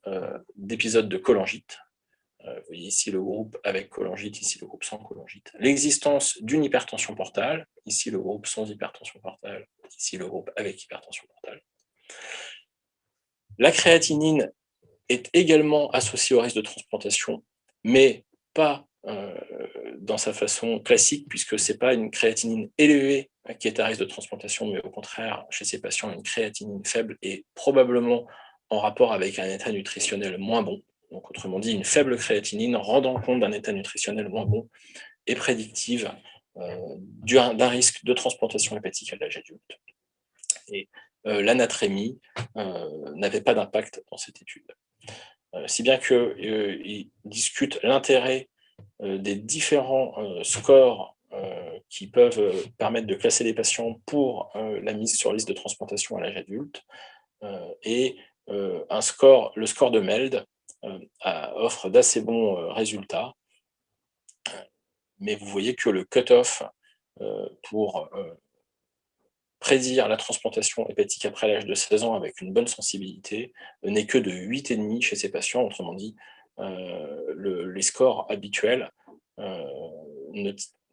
d'épisodes de cholangite, vous voyez ici le groupe avec cholangite, ici le groupe sans cholangite, l'existence d'une hypertension portale, ici le groupe sans hypertension portale, ici le groupe avec hypertension portale. La créatinine est également associée au risque de transplantation, mais pas dans sa façon classique, puisque ce n'est pas une créatinine élevée qui est à risque de transplantation, mais au contraire, chez ces patients, une créatinine faible et probablement en rapport avec un état nutritionnel moins bon. Donc, autrement dit, une faible créatinine rendant compte d'un état nutritionnel moins bon est prédictive d'un risque de transplantation hépatique à l'âge adulte. Et l'anatrémie n'avait pas d'impact dans cette étude. Si bien qu'ils discutent l'intérêt des différents scores qui peuvent permettre de classer les patients pour la mise sur liste de transplantation à l'âge adulte. Et le score de MELD offre d'assez bons résultats. Mais vous voyez que le cut-off pour prédire la transplantation hépatique après l'âge de 16 ans avec une bonne sensibilité n'est que de 8,5 chez ces patients. Autrement dit, les scores habituels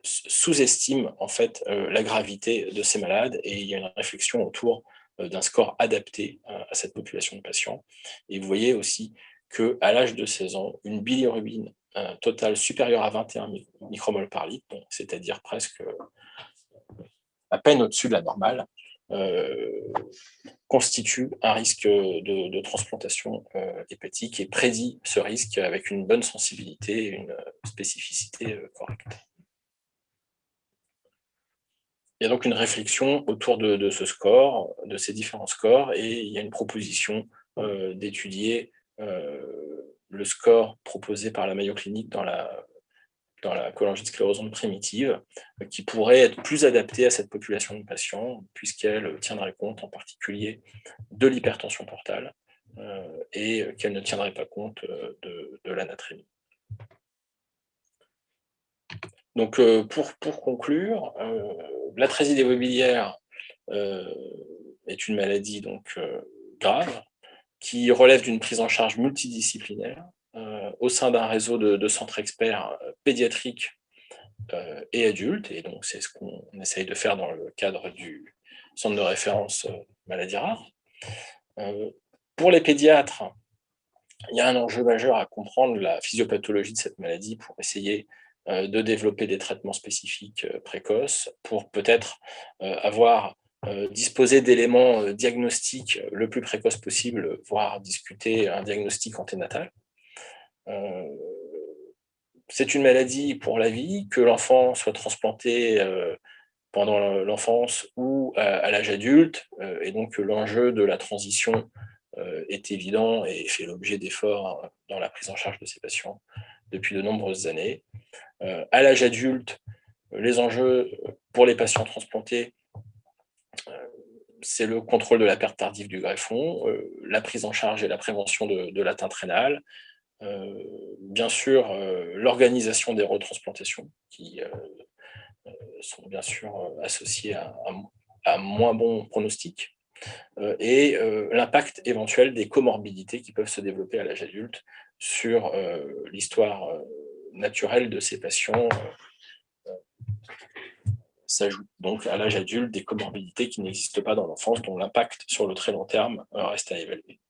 sous-estiment en fait la gravité de ces malades, et il y a une réflexion autour d'un score adapté à cette population de patients. Et vous voyez aussi qu'à l'âge de 16 ans, une bilirubine totale supérieure à 21 micromoles par litre, c'est-à-dire presque à peine au-dessus de la normale, constitue un risque de transplantation hépatique et prédit ce risque avec une bonne sensibilité et une spécificité correcte. Il y a donc une réflexion autour de ce score, de ces différents scores, et il y a une proposition d'étudier le score proposé par la Mayo Clinic dans la cholangite sclérosante primitive, qui pourrait être plus adaptée à cette population de patients, puisqu'elle tiendrait compte en particulier de l'hypertension portale et qu'elle ne tiendrait pas compte de l'anatrémie. Donc, pour conclure, l'atrésie immobilière est une maladie donc, grave qui relève d'une prise en charge multidisciplinaire au sein d'un réseau de centres experts pédiatriques et adultes, et donc c'est ce qu'on essaye de faire dans le cadre du centre de référence maladies rares. Pour les pédiatres, il y a un enjeu majeur à comprendre la physiopathologie de cette maladie pour essayer de développer des traitements spécifiques précoces, pour peut-être disposer d'éléments diagnostiques le plus précoce possible, voire discuter un diagnostic anténatal. C'est une maladie pour la vie, que l'enfant soit transplanté pendant l'enfance ou à l'âge adulte, et donc l'enjeu de la transition est évident et fait l'objet d'efforts dans la prise en charge de ces patients depuis de nombreuses années. À l'âge adulte, les enjeux pour les patients transplantés, c'est le contrôle de la perte tardive du greffon, la prise en charge et la prévention de l'atteinte rénale, bien sûr l'organisation des retransplantations qui sont bien sûr associées à un moins bon pronostic, et l'impact éventuel des comorbidités qui peuvent se développer à l'âge adulte sur l'histoire naturelle de ces patients. S'ajoutent donc à l'âge adulte des comorbidités qui n'existent pas dans l'enfance, dont l'impact sur le très long terme reste à évaluer.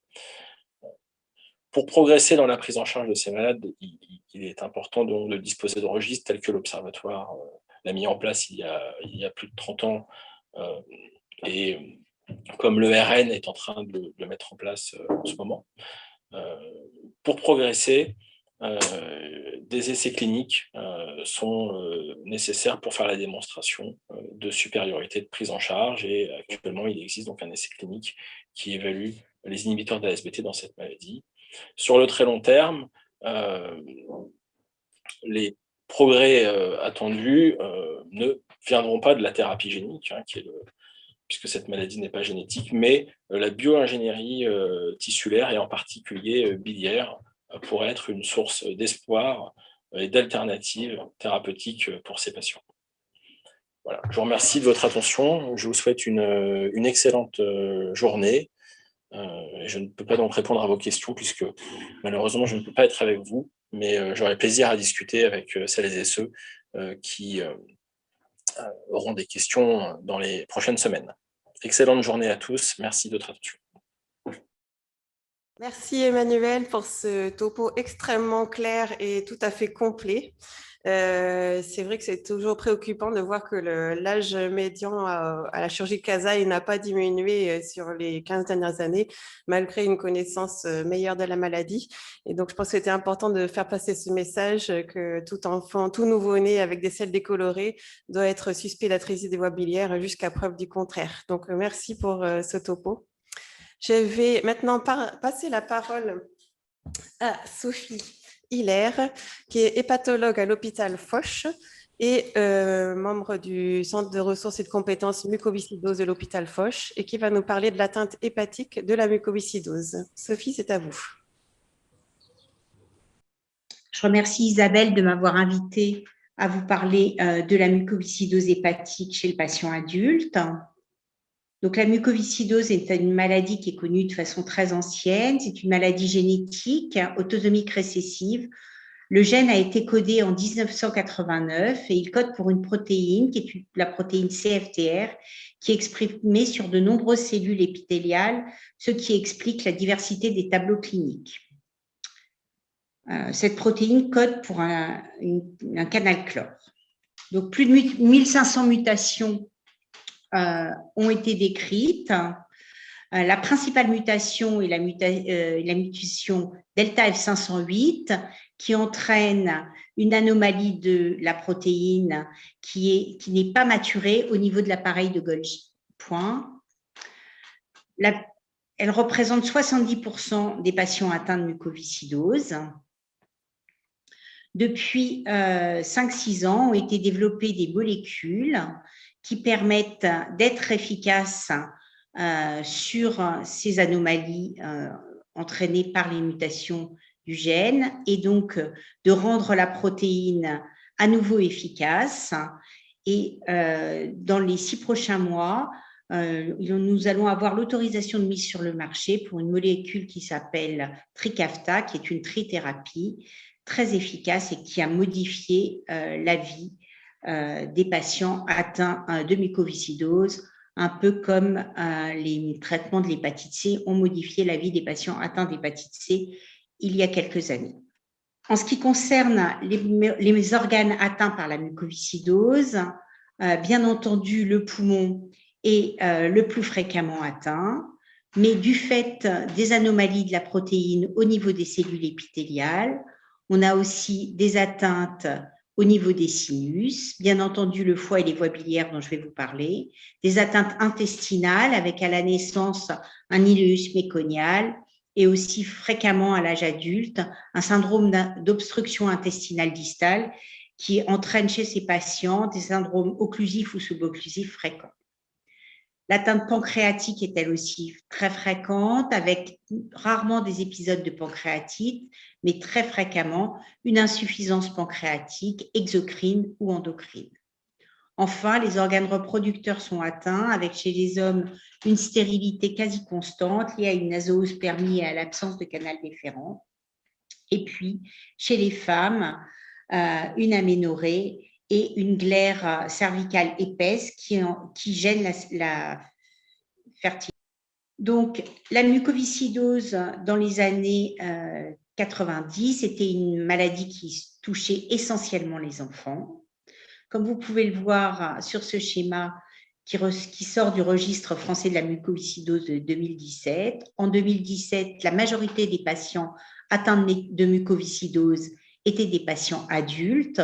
Pour progresser dans la prise en charge de ces malades, il est important donc de disposer de registres tels que l'Observatoire l'a mis en place il y a plus de 30 ans. Et comme l'ERN est en train de le mettre en place en ce moment. Pour progresser, des essais cliniques sont nécessaires pour faire la démonstration de supériorité de prise en charge. Et actuellement, il existe donc un essai clinique qui évalue les inhibiteurs de l'ASBT dans cette maladie. Sur le très long terme, les progrès attendus ne viendront pas de la thérapie génique, puisque cette maladie n'est pas génétique, mais la bioingénierie tissulaire et en particulier biliaire pourrait être une source d'espoir et d'alternatives thérapeutiques pour ces patients. Voilà. Je vous remercie de votre attention. Je vous souhaite une excellente journée. Je ne peux pas donc répondre à vos questions puisque malheureusement je ne peux pas être avec vous, mais j'aurai plaisir à discuter avec celles et ceux qui auront des questions dans les prochaines semaines. Excellente journée à tous. Merci de votre attention. Merci Emmanuel pour ce topo extrêmement clair et tout à fait complet. C'est vrai que c'est toujours préoccupant de voir que l'âge médian à la chirurgie de Kasai n'a pas diminué sur les 15 dernières années, malgré une connaissance meilleure de la maladie. Et donc, je pense que c'était important de faire passer ce message que tout enfant, tout nouveau-né avec des selles décolorées doit être suspect d'atrésie des voies biliaires jusqu'à preuve du contraire. Donc, merci pour ce topo. Je vais maintenant passer la parole à Sophie Hilaire, qui est hépatologue à l'hôpital Foch et membre du Centre de ressources et de compétences mucoviscidose de l'hôpital Foch et qui va nous parler de l'atteinte hépatique de la mucoviscidose. Sophie, c'est à vous. Je remercie Isabelle de m'avoir invitée à vous parler de la mucoviscidose hépatique chez le patient adulte. Donc, la mucoviscidose est une maladie qui est connue de façon très ancienne. C'est une maladie génétique, autosomique récessive. Le gène a été codé en 1989 et il code pour une protéine qui est la protéine CFTR qui est exprimée sur de nombreuses cellules épithéliales, ce qui explique la diversité des tableaux cliniques. Cette protéine code pour un canal chlore. Donc, plus de 1500 mutations ont été décrites. La principale mutation est la mutation delta F508 qui entraîne une anomalie de la protéine qui n'est pas maturée au niveau de l'appareil de Golgi. Elle représente 70% des patients atteints de mucoviscidose. Depuis 5-6 ans, ont été développées des molécules qui permettent d'être efficaces sur ces anomalies entraînées par les mutations du gène et donc de rendre la protéine à nouveau efficace. Et dans les 6 prochains mois, nous allons avoir l'autorisation de mise sur le marché pour une molécule qui s'appelle Trikafta, qui est une trithérapie très efficace et qui a modifié la vie des patients atteints de mucoviscidose, un peu comme les traitements de l'hépatite C ont modifié la vie des patients atteints d'hépatite C il y a quelques années. En ce qui concerne les organes atteints par la mucoviscidose, bien entendu, le poumon est le plus fréquemment atteint, mais du fait des anomalies de la protéine au niveau des cellules épithéliales, on a aussi des atteintes au niveau des sinus, bien entendu le foie et les voies biliaires dont je vais vous parler, des atteintes intestinales avec à la naissance un ileus méconial et aussi fréquemment à l'âge adulte un syndrome d'obstruction intestinale distale qui entraîne chez ces patients des syndromes occlusifs ou subocclusifs fréquents. L'atteinte pancréatique est elle aussi très fréquente, avec rarement des épisodes de pancréatite, mais très fréquemment une insuffisance pancréatique, exocrine ou endocrine. Enfin, les organes reproducteurs sont atteints, avec chez les hommes une stérilité quasi constante liée à une nasoospermie et à l'absence de canal déférent. Et puis, chez les femmes, une aménorrhée et une glaire cervicale épaisse qui gêne la fertilité. Donc, la mucoviscidose dans les années 90 était une maladie qui touchait essentiellement les enfants. Comme vous pouvez le voir sur ce schéma qui sort du registre français de la mucoviscidose de 2017. En 2017, la majorité des patients atteints de mucoviscidose étaient des patients adultes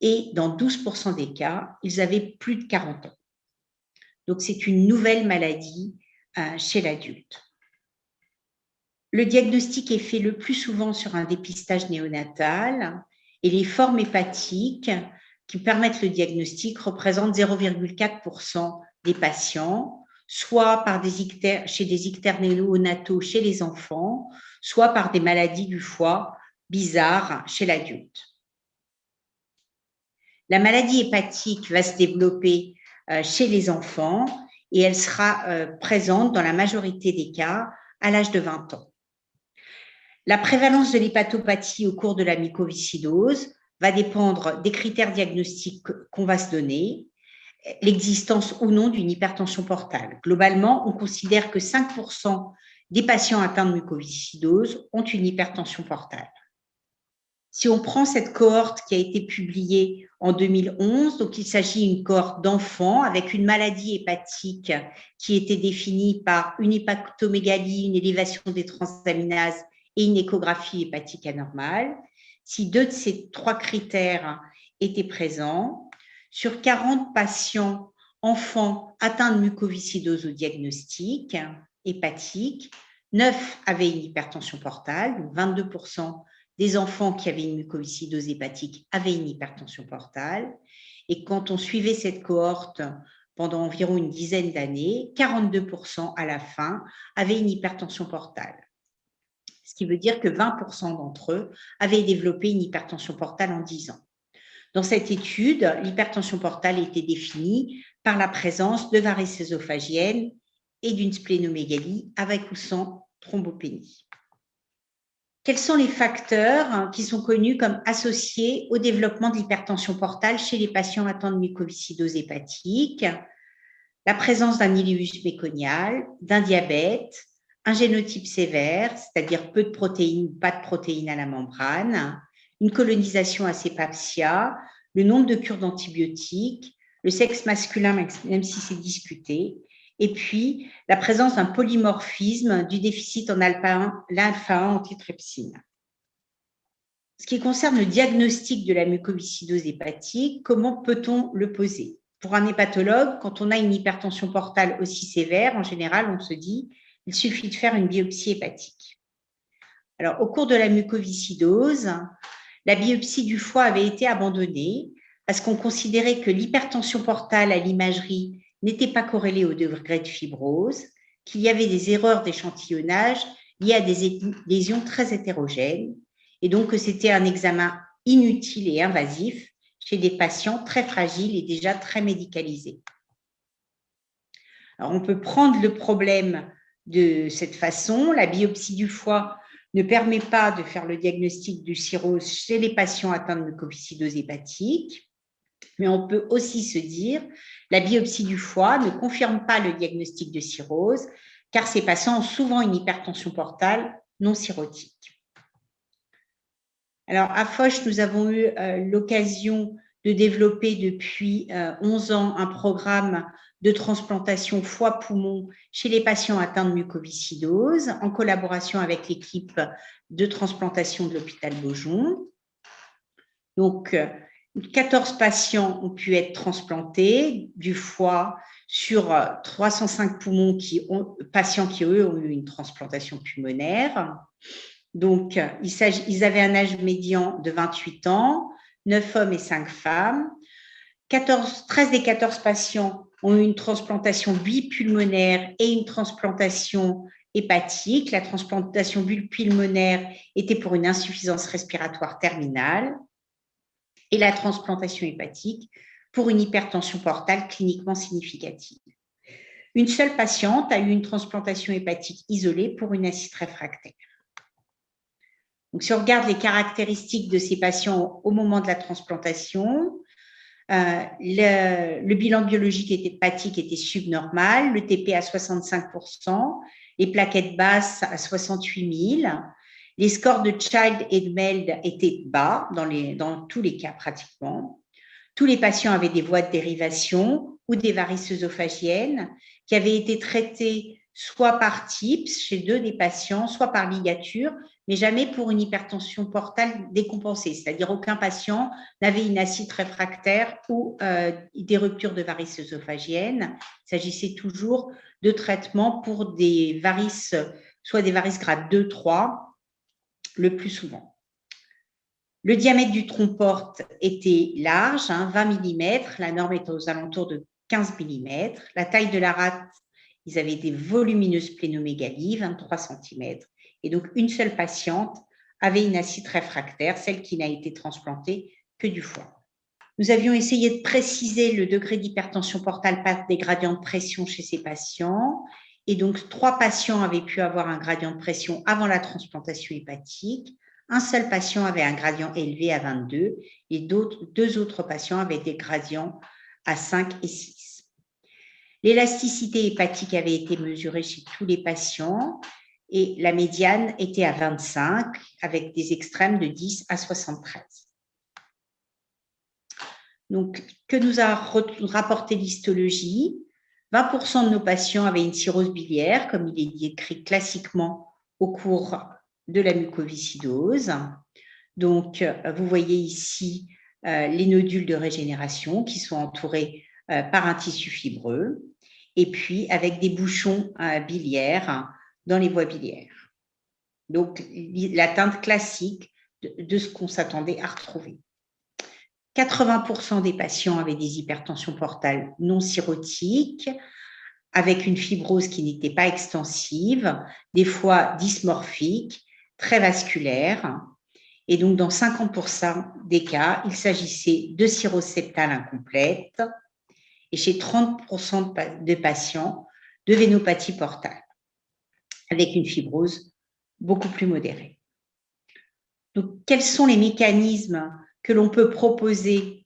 et dans 12% des cas, ils avaient plus de 40 ans. Donc, c'est une nouvelle maladie chez l'adulte. Le diagnostic est fait le plus souvent sur un dépistage néonatal et les formes hépatiques qui permettent le diagnostic représentent 0,4% des patients, soit chez des ictères néonataux chez les enfants, soit par des maladies du foie bizarres chez l'adulte. La maladie hépatique va se développer chez les enfants et elle sera présente dans la majorité des cas à l'âge de 20 ans. La prévalence de l'hépatopathie au cours de la mucoviscidose va dépendre des critères diagnostiques qu'on va se donner, l'existence ou non d'une hypertension portale. Globalement, on considère que 5% des patients atteints de mucoviscidose ont une hypertension portale. Si on prend cette cohorte qui a été publiée en 2011, donc il s'agit d'une cohorte d'enfants avec une maladie hépatique qui était définie par une hépatomégalie, une élévation des transaminases et une échographie hépatique anormale. Si 2 de ces 3 critères étaient présents, sur 40 patients enfants atteints de mucoviscidose au diagnostic hépatique, 9 avaient une hypertension portale, donc 22% des enfants qui avaient une mucoviscidose hépatique avaient une hypertension portale. Et quand on suivait cette cohorte pendant environ une dizaine d'années, 42% à la fin avaient une hypertension portale. Ce qui veut dire que 20% d'entre eux avaient développé une hypertension portale en 10 ans. Dans cette étude, l'hypertension portale était définie par la présence de varices ésophagiennes et d'une splénomégalie avec ou sans thrombopénie. Quels sont les facteurs qui sont connus comme associés au développement de l'hypertension portale chez les patients atteints de mucoviscidose hépatique? La présence d'un iléus méconial, d'un diabète, un génotype sévère, c'est-à-dire peu de protéines, pas de protéines à la membrane, une colonisation asepapsia, le nombre de cures d'antibiotiques, le sexe masculin, même si c'est discuté, et puis la présence d'un polymorphisme du déficit en alpha-1 antitrypsine. Ce qui concerne le diagnostic de la mucoviscidose hépatique, comment peut-on le poser? Pour un hépatologue, quand on a une hypertension portale aussi sévère, en général, on se dit il suffit de faire une biopsie hépatique. Alors, au cours de la mucoviscidose, la biopsie du foie avait été abandonnée parce qu'on considérait que l'hypertension portale à l'imagerie n'était pas corrélée au degré de fibrose, qu'il y avait des erreurs d'échantillonnage liées à des lésions très hétérogènes, et donc que c'était un examen inutile et invasif chez des patients très fragiles et déjà très médicalisés. Alors, on peut prendre le problème de cette façon. La biopsie du foie ne permet pas de faire le diagnostic de cirrhose chez les patients atteints de mucoviscidose hépatique. Mais on peut aussi se dire la biopsie du foie ne confirme pas le diagnostic de cirrhose, car ces patients ont souvent une hypertension portale non cirrhotique. Alors, à Foch, nous avons eu l'occasion de développer depuis 11 ans un programme de transplantation foie-poumon chez les patients atteints de mucoviscidose, en collaboration avec l'équipe de transplantation de l'hôpital Beaujon. Donc, 14 patients ont pu être transplantés du foie sur 305 patients qui, eux, ont eu une transplantation pulmonaire. Donc, ils avaient un âge médian de 28 ans, 9 hommes et 5 femmes. 13 des 14 patients ont eu une transplantation bipulmonaire et une transplantation hépatique. La transplantation bipulmonaire était pour une insuffisance respiratoire terminale et la transplantation hépatique pour une hypertension portale cliniquement significative. Une seule patiente a eu une transplantation hépatique isolée pour une acide réfractaire. Donc, si on regarde les caractéristiques de ces patients au moment de la transplantation, le bilan biologique hépatique était subnormal, le TP à 65%, les plaquettes basses à 68 000. Les scores de Child et de MELD étaient bas dans tous les cas pratiquement. Tous les patients avaient des voies de dérivation ou des varices œsophagiennes qui avaient été traitées soit par TIPS chez 2 des patients, soit par ligature, mais jamais pour une hypertension portale décompensée, c'est-à-dire aucun patient n'avait une acide réfractaire ou des ruptures de varices œsophagiennes. Il s'agissait toujours de traitements pour des varices, soit des varices grade 2, 3, le plus souvent. Le diamètre du tronc-porte était large, 20 mm, la norme était aux alentours de 15 mm. La taille de la rate, ils avaient des volumineuses plénomégalies, 23 cm. Et donc, une seule patiente avait une acide réfractaire, celle qui n'a été transplantée que du foie. Nous avions essayé de préciser le degré d'hypertension portale par des gradients de pression chez ces patients. Et donc, 3 patients avaient pu avoir un gradient de pression avant la transplantation hépatique. Un seul patient avait un gradient élevé à 22 et 2 autres patients avaient des gradients à 5 et 6. L'élasticité hépatique avait été mesurée chez tous les patients et la médiane était à 25 avec des extrêmes de 10 à 73. Donc, que nous a rapporté l'histologie? 20% de nos patients avaient une cirrhose biliaire, comme il est décrit classiquement au cours de la mucoviscidose. Donc, vous voyez ici les nodules de régénération qui sont entourés par un tissu fibreux et puis avec des bouchons biliaires dans les voies biliaires. Donc, l'atteinte classique de ce qu'on s'attendait à retrouver. 80% des patients avaient des hypertensions portales non cirrhotiques, avec une fibrose qui n'était pas extensive, des fois dysmorphique, très vasculaire. Et donc, dans 50% des cas, il s'agissait de cirrhose septale incomplète et chez 30% de patients, de vénopathie portale, avec une fibrose beaucoup plus modérée. Donc, quels sont les mécanismes que l'on peut proposer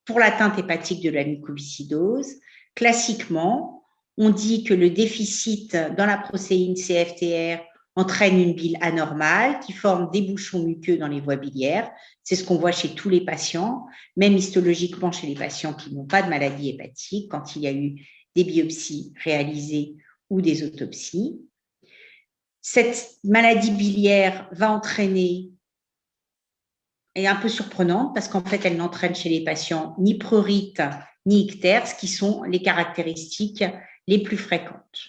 pour l'atteinte hépatique de la mucoviscidose? Classiquement, on dit que le déficit dans la protéine CFTR entraîne une bile anormale qui forme des bouchons muqueux dans les voies biliaires. C'est ce qu'on voit chez tous les patients, même histologiquement chez les patients qui n'ont pas de maladie hépatique, quand il y a eu des biopsies réalisées ou des autopsies. Cette maladie biliaire va entraîner, est un peu surprenante parce qu'en fait, elle n'entraîne chez les patients ni prurite ni ictère, ce qui sont les caractéristiques les plus fréquentes.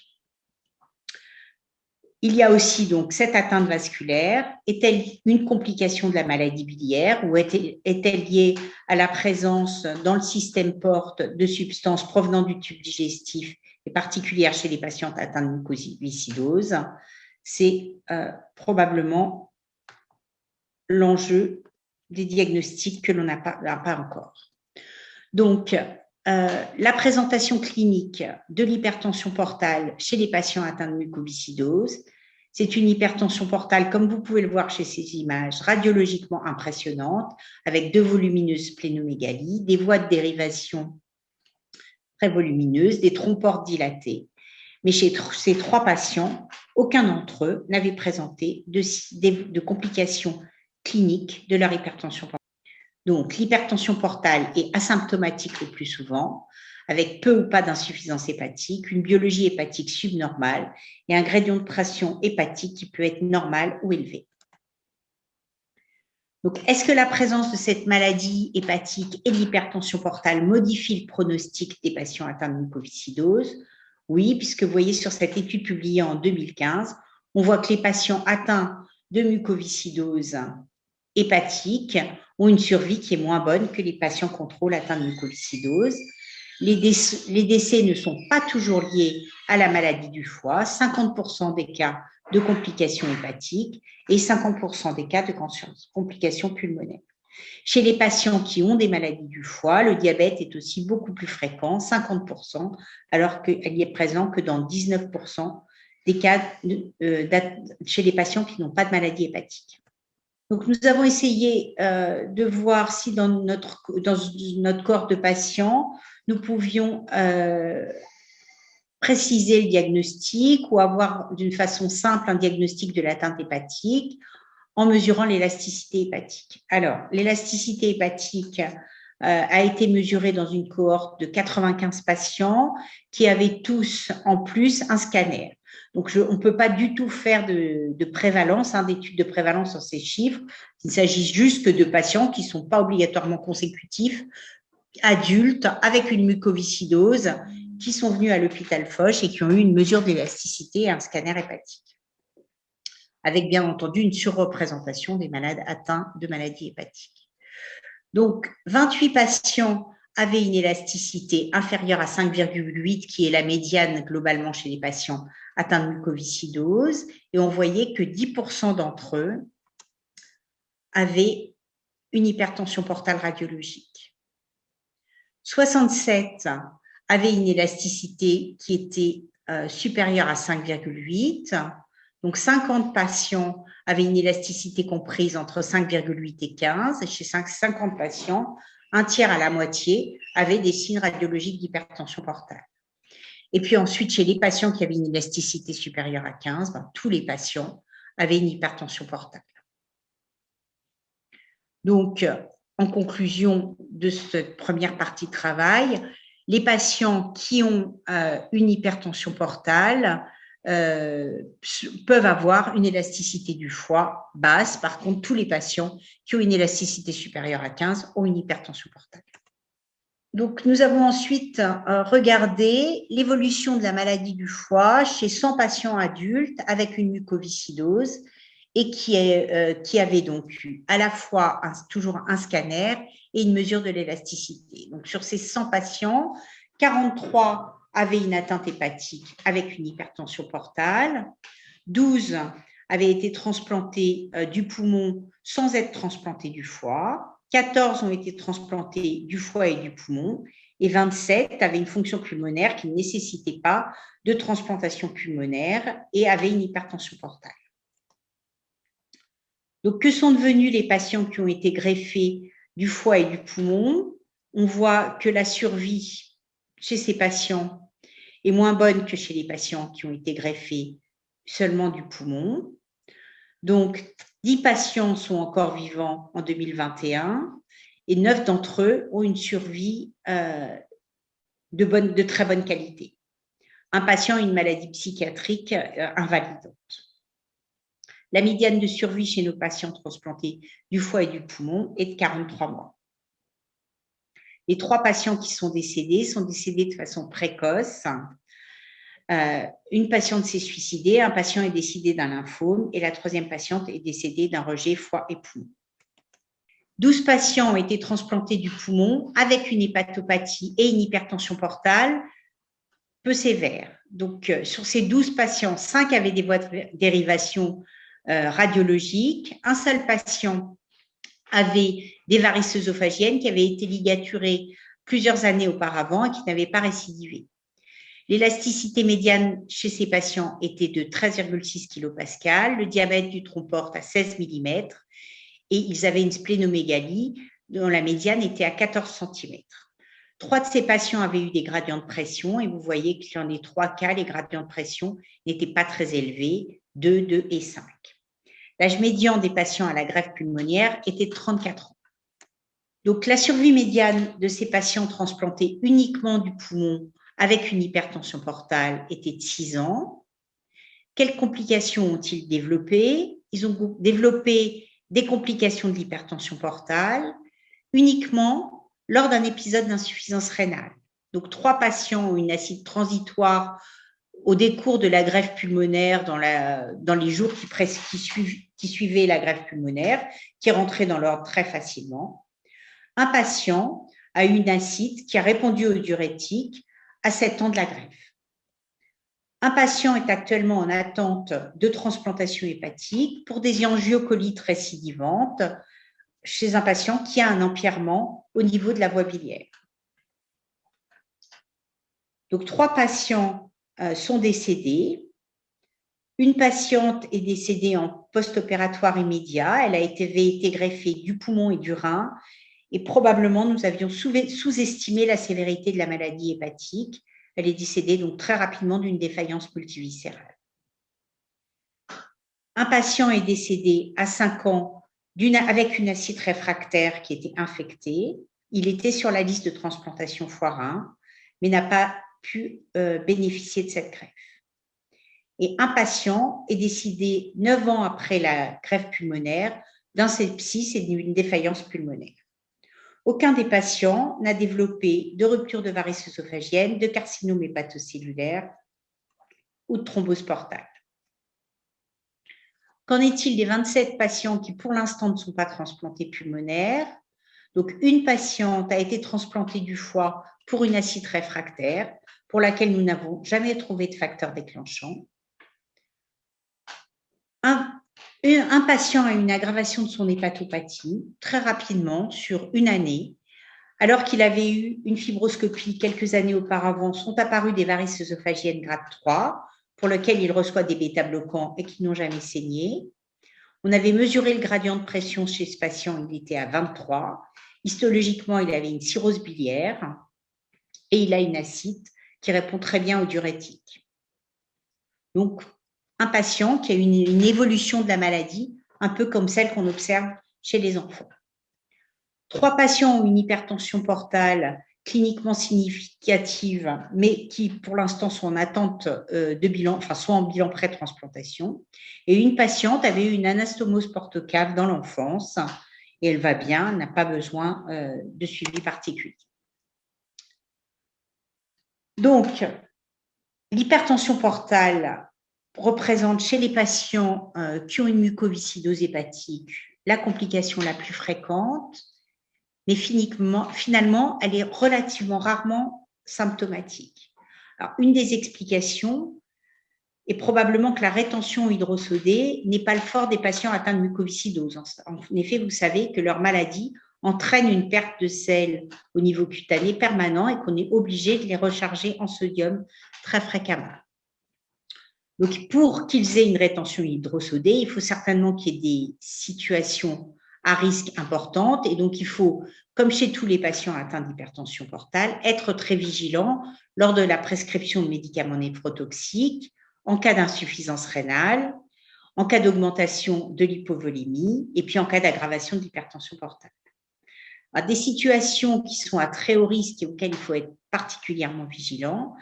Il y a aussi donc cette atteinte vasculaire. Est-elle une complication de la maladie biliaire ou est-elle liée à la présence dans le système porte de substances provenant du tube digestif et particulière chez les patients atteints de mucoviscidose? C'est probablement l'enjeu des diagnostics que l'on n'a pas encore. Donc, la présentation clinique de l'hypertension portale chez les patients atteints de mucoviscidose, c'est une hypertension portale, comme vous pouvez le voir chez ces images, radiologiquement impressionnante, avec 2 volumineuses plénomégalies, des voies de dérivation très volumineuses, des troncs-portes dilatés. Mais chez ces 3 patients, aucun d'entre eux n'avait présenté de complications cliniques de leur hypertension portale. Donc, l'hypertension portale est asymptomatique le plus souvent, avec peu ou pas d'insuffisance hépatique, une biologie hépatique subnormale et un gradient de pression hépatique qui peut être normal ou élevé. Donc, est-ce que la présence de cette maladie hépatique et de l'hypertension portale modifie le pronostic des patients atteints de mucoviscidose? Oui, puisque vous voyez sur cette étude publiée en 2015, on voit que les patients atteints de mucoviscidose hépatique ont une survie qui est moins bonne que les patients contrôle atteints de mucoviscidose. Les décès ne sont pas toujours liés à la maladie du foie, 50% des cas de complications hépatiques et 50% des cas de complications pulmonaires. Chez les patients qui ont des maladies du foie, le diabète est aussi beaucoup plus fréquent, 50%, alors qu'il est présent que dans 19% des cas chez les patients qui n'ont pas de maladie hépatique. Donc, nous avons essayé de voir si dans notre cohorte de patients, nous pouvions préciser le diagnostic ou avoir d'une façon simple un diagnostic de l'atteinte hépatique en mesurant l'élasticité hépatique. Alors, l'élasticité hépatique a été mesurée dans une cohorte de 95 patients qui avaient tous en plus un scanner. Donc, on ne peut pas du tout faire de prévalence, d'études de prévalence sur ces chiffres. Il s'agit juste que de patients qui ne sont pas obligatoirement consécutifs, adultes, avec une mucoviscidose, qui sont venus à l'hôpital Foch et qui ont eu une mesure d'élasticité et un scanner hépatique, avec bien entendu une surreprésentation des malades atteints de maladies hépatiques. Donc, 28 patients avaient une élasticité inférieure à 5,8, qui est la médiane globalement chez les patients atteints de mucoviscidose, et on voyait que 10% d'entre eux avaient une hypertension portale radiologique. 67 avaient une élasticité qui était supérieure à 5,8. Donc, 50 patients avaient une élasticité comprise entre 5,8 et 15. Et chez 50 patients, un tiers à la moitié avaient des signes radiologiques d'hypertension portale. Et puis ensuite, chez les patients qui avaient une élasticité supérieure à 15, tous les patients avaient une hypertension portale. Donc, en conclusion de cette première partie de travail, les patients qui ont une hypertension portale peuvent avoir une élasticité du foie basse. Par contre, tous les patients qui ont une élasticité supérieure à 15 ont une hypertension portale. Donc, nous avons ensuite regardé l'évolution de la maladie du foie chez 100 patients adultes avec une mucoviscidose et qui avaient donc eu à la fois toujours un scanner et une mesure de l'élasticité. Donc, sur ces 100 patients, 43 avaient une atteinte hépatique avec une hypertension portale, 12 avaient été transplantés du poumon sans être transplantés du foie, 14 ont été transplantés du foie et du poumon, et 27 avaient une fonction pulmonaire qui ne nécessitait pas de transplantation pulmonaire et avaient une hypertension portale. Donc, que sont devenus les patients qui ont été greffés du foie et du poumon? On voit que la survie chez ces patients est moins bonne que chez les patients qui ont été greffés seulement du poumon. Donc, 10 patients sont encore vivants en 2021 et 9 d'entre eux ont une survie de très bonne qualité. Un patient a une maladie psychiatrique invalidante. La médiane de survie chez nos patients transplantés du foie et du poumon est de 43 mois. Les 3 patients qui sont décédés de façon précoce. Une patiente s'est suicidée, un patient est décédé d'un lymphome et la 3e patiente est décédée d'un rejet foie et poumon. 12 patients ont été transplantés du poumon avec une hépatopathie et une hypertension portale peu sévère. Donc, sur ces 12 patients, 5 avaient des voies de dérivation radiologiques. Un seul patient avait des varices œsophagiennes qui avaient été ligaturées plusieurs années auparavant et qui n'avaient pas récidivé. L'élasticité médiane chez ces patients était de 13,6 kPa, le diamètre du tronc porte à 16 mm et ils avaient une splénomégalie dont la médiane était à 14 cm. 3 de ces patients avaient eu des gradients de pression et vous voyez que dans les 3 cas, les gradients de pression n'étaient pas très élevés, 2, 2 et 5. L'âge médian des patients à la greffe pulmonaire était de 34 ans. Donc, la survie médiane de ces patients transplantés uniquement du poumon avec une hypertension portale était de 6 ans. Quelles complications ont-ils développé? Ils ont développé des complications de l'hypertension portale uniquement lors d'un épisode d'insuffisance rénale. Donc, 3 patients ont une acide transitoire au décours de la greffe pulmonaire dans les jours qui suivaient la greffe pulmonaire, qui est rentrée dans l'ordre très facilement. Un patient a eu une acide qui a répondu au diurétique à 7 ans de la greffe. Un patient est actuellement en attente de transplantation hépatique pour des angiocolites récidivantes chez un patient qui a un empierrement au niveau de la voie biliaire. Donc, 3 patients sont décédés. Une patiente est décédée en post-opératoire immédiat. Elle a été greffée du poumon et du rein. Et probablement, nous avions sous-estimé la sévérité de la maladie hépatique. Elle est décédée donc très rapidement d'une défaillance multiviscérale. un patient est décédé à 5 ans avec une acide réfractaire qui était infectée. Il était sur la liste de transplantation foie-rein, mais n'a pas pu bénéficier de cette greffe. Et un patient est décédé 9 ans après la greffe pulmonaire d'un sepsis et d'une défaillance pulmonaire. Aucun des patients n'a développé de rupture de varices œsophagiennes, de carcinome hépatocellulaire ou de thrombose portale. Qu'en est-il des 27 patients qui, pour l'instant, ne sont pas transplantés pulmonaires? Donc, une patiente a été transplantée du foie pour une acide réfractaire, pour laquelle nous n'avons jamais trouvé de facteur déclenchant. Un patient a une aggravation de son hépatopathie très rapidement, sur une année. Alors qu'il avait eu une fibroscopie quelques années auparavant, sont apparues des varices œsophagiennes grade 3, pour lesquelles il reçoit des bêta-bloquants et qui n'ont jamais saigné. On avait mesuré le gradient de pression chez ce patient, il était à 23. Histologiquement, il avait une cirrhose biliaire et il a une acide qui répond très bien aux diurétiques. Donc, un patient qui a une évolution de la maladie, un peu comme celle qu'on observe chez les enfants. 3 patients ont une hypertension portale cliniquement significative, mais qui, pour l'instant, sont en attente de bilan, enfin, soit en bilan pré-transplantation. Et une patiente avait eu une anastomose portocave dans l'enfance, et elle va bien, n'a pas besoin de suivi particulier. Donc, l'hypertension portale représente chez les patients qui ont une mucoviscidose hépatique la complication la plus fréquente, mais finalement, elle est relativement rarement symptomatique. Alors, une des explications est probablement que la rétention hydrosodée n'est pas le fort des patients atteints de mucoviscidose. En effet, vous savez que leur maladie entraîne une perte de sel au niveau cutané permanent et qu'on est obligé de les recharger en sodium très fréquemment. Donc, pour qu'ils aient une rétention hydrosodée, il faut certainement qu'il y ait des situations à risque importante. Et donc, il faut, comme chez tous les patients atteints d'hypertension portale, être très vigilant lors de la prescription de médicaments néphrotoxiques, en cas d'insuffisance rénale, en cas d'augmentation de l'hypovolémie et puis en cas d'aggravation de l'hypertension portale. Alors, des situations qui sont à très haut risque et auxquelles il faut être particulièrement vigilant,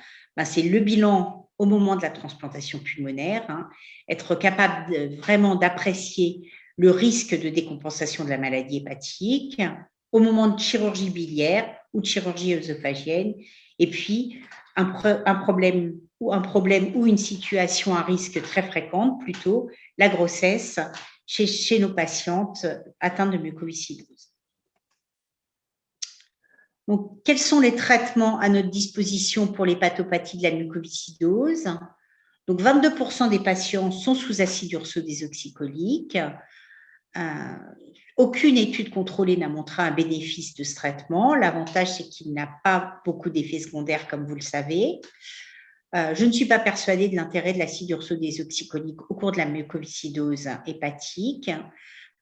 c'est le bilan au moment de la transplantation pulmonaire, être capable vraiment d'apprécier le risque de décompensation de la maladie hépatique, au moment de chirurgie biliaire ou de chirurgie œsophagienne, et puis un problème ou une situation à risque très fréquente, plutôt la grossesse chez nos patientes atteintes de mucoviscidose. Donc, quels sont les traitements à notre disposition pour l'hépatopathie de la mucoviscidose? Donc, 22% des patients sont sous acide urso-désoxycholique. Aucune étude contrôlée n'a montré un bénéfice de ce traitement. L'avantage, c'est qu'il n'a pas beaucoup d'effets secondaires, comme vous le savez. Je ne suis pas persuadée de l'intérêt de l'acide urso-désoxycholique au cours de la mucoviscidose hépatique.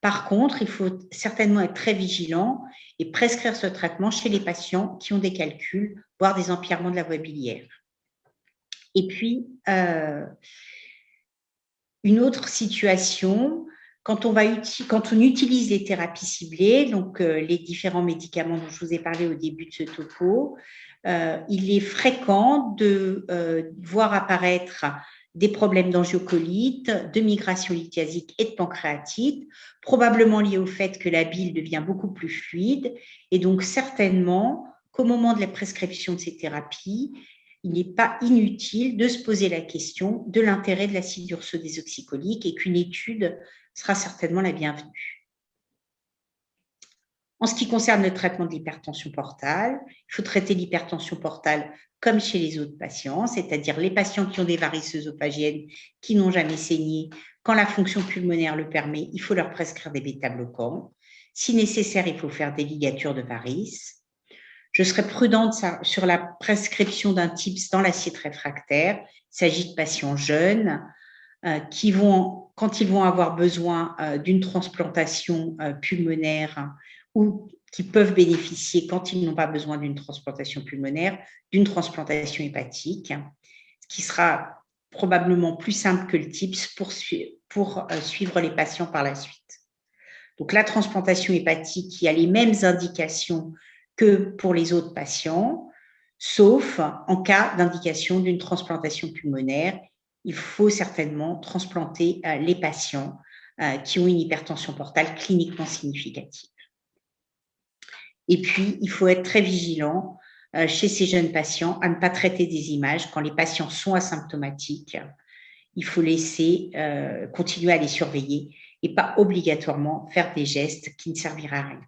Par contre, il faut certainement être très vigilant et prescrire ce traitement chez les patients qui ont des calculs, voire des empierrements de la voie biliaire. Et puis, une autre situation, quand on utilise les thérapies ciblées, donc les différents médicaments dont je vous ai parlé au début de ce topo, il est fréquent de voir apparaître des problèmes d'angiocolite, de migration lithiasique et de pancréatite, probablement liés au fait que la bile devient beaucoup plus fluide, et donc certainement qu'au moment de la prescription de ces thérapies, il n'est pas inutile de se poser la question de l'intérêt de l'acide urso-désoxycholique et qu'une étude sera certainement la bienvenue. En ce qui concerne le traitement de l'hypertension portale, il faut traiter l'hypertension portale comme chez les autres patients, c'est-à-dire les patients qui ont des varices œsophagiennes qui n'ont jamais saigné. Quand la fonction pulmonaire le permet, il faut leur prescrire des bêta-bloquants. Si nécessaire, il faut faire des ligatures de varices. Je serai prudente sur la prescription d'un TIPS dans l'acide réfractaire. Il s'agit de patients jeunes qui vont, quand ils vont avoir besoin d'une transplantation pulmonaire ou qui peuvent bénéficier, quand ils n'ont pas besoin d'une transplantation pulmonaire, d'une transplantation hépatique, ce qui sera probablement plus simple que le TIPS pour suivre les patients par la suite. Donc, la transplantation hépatique qui a les mêmes indications que pour les autres patients, sauf en cas d'indication d'une transplantation pulmonaire. Il faut certainement transplanter les patients qui ont une hypertension portale cliniquement significative. Et puis, il faut être très vigilant chez ces jeunes patients à ne pas traiter des images quand les patients sont asymptomatiques. Il faut laisser continuer à les surveiller et pas obligatoirement faire des gestes qui ne serviraient à rien.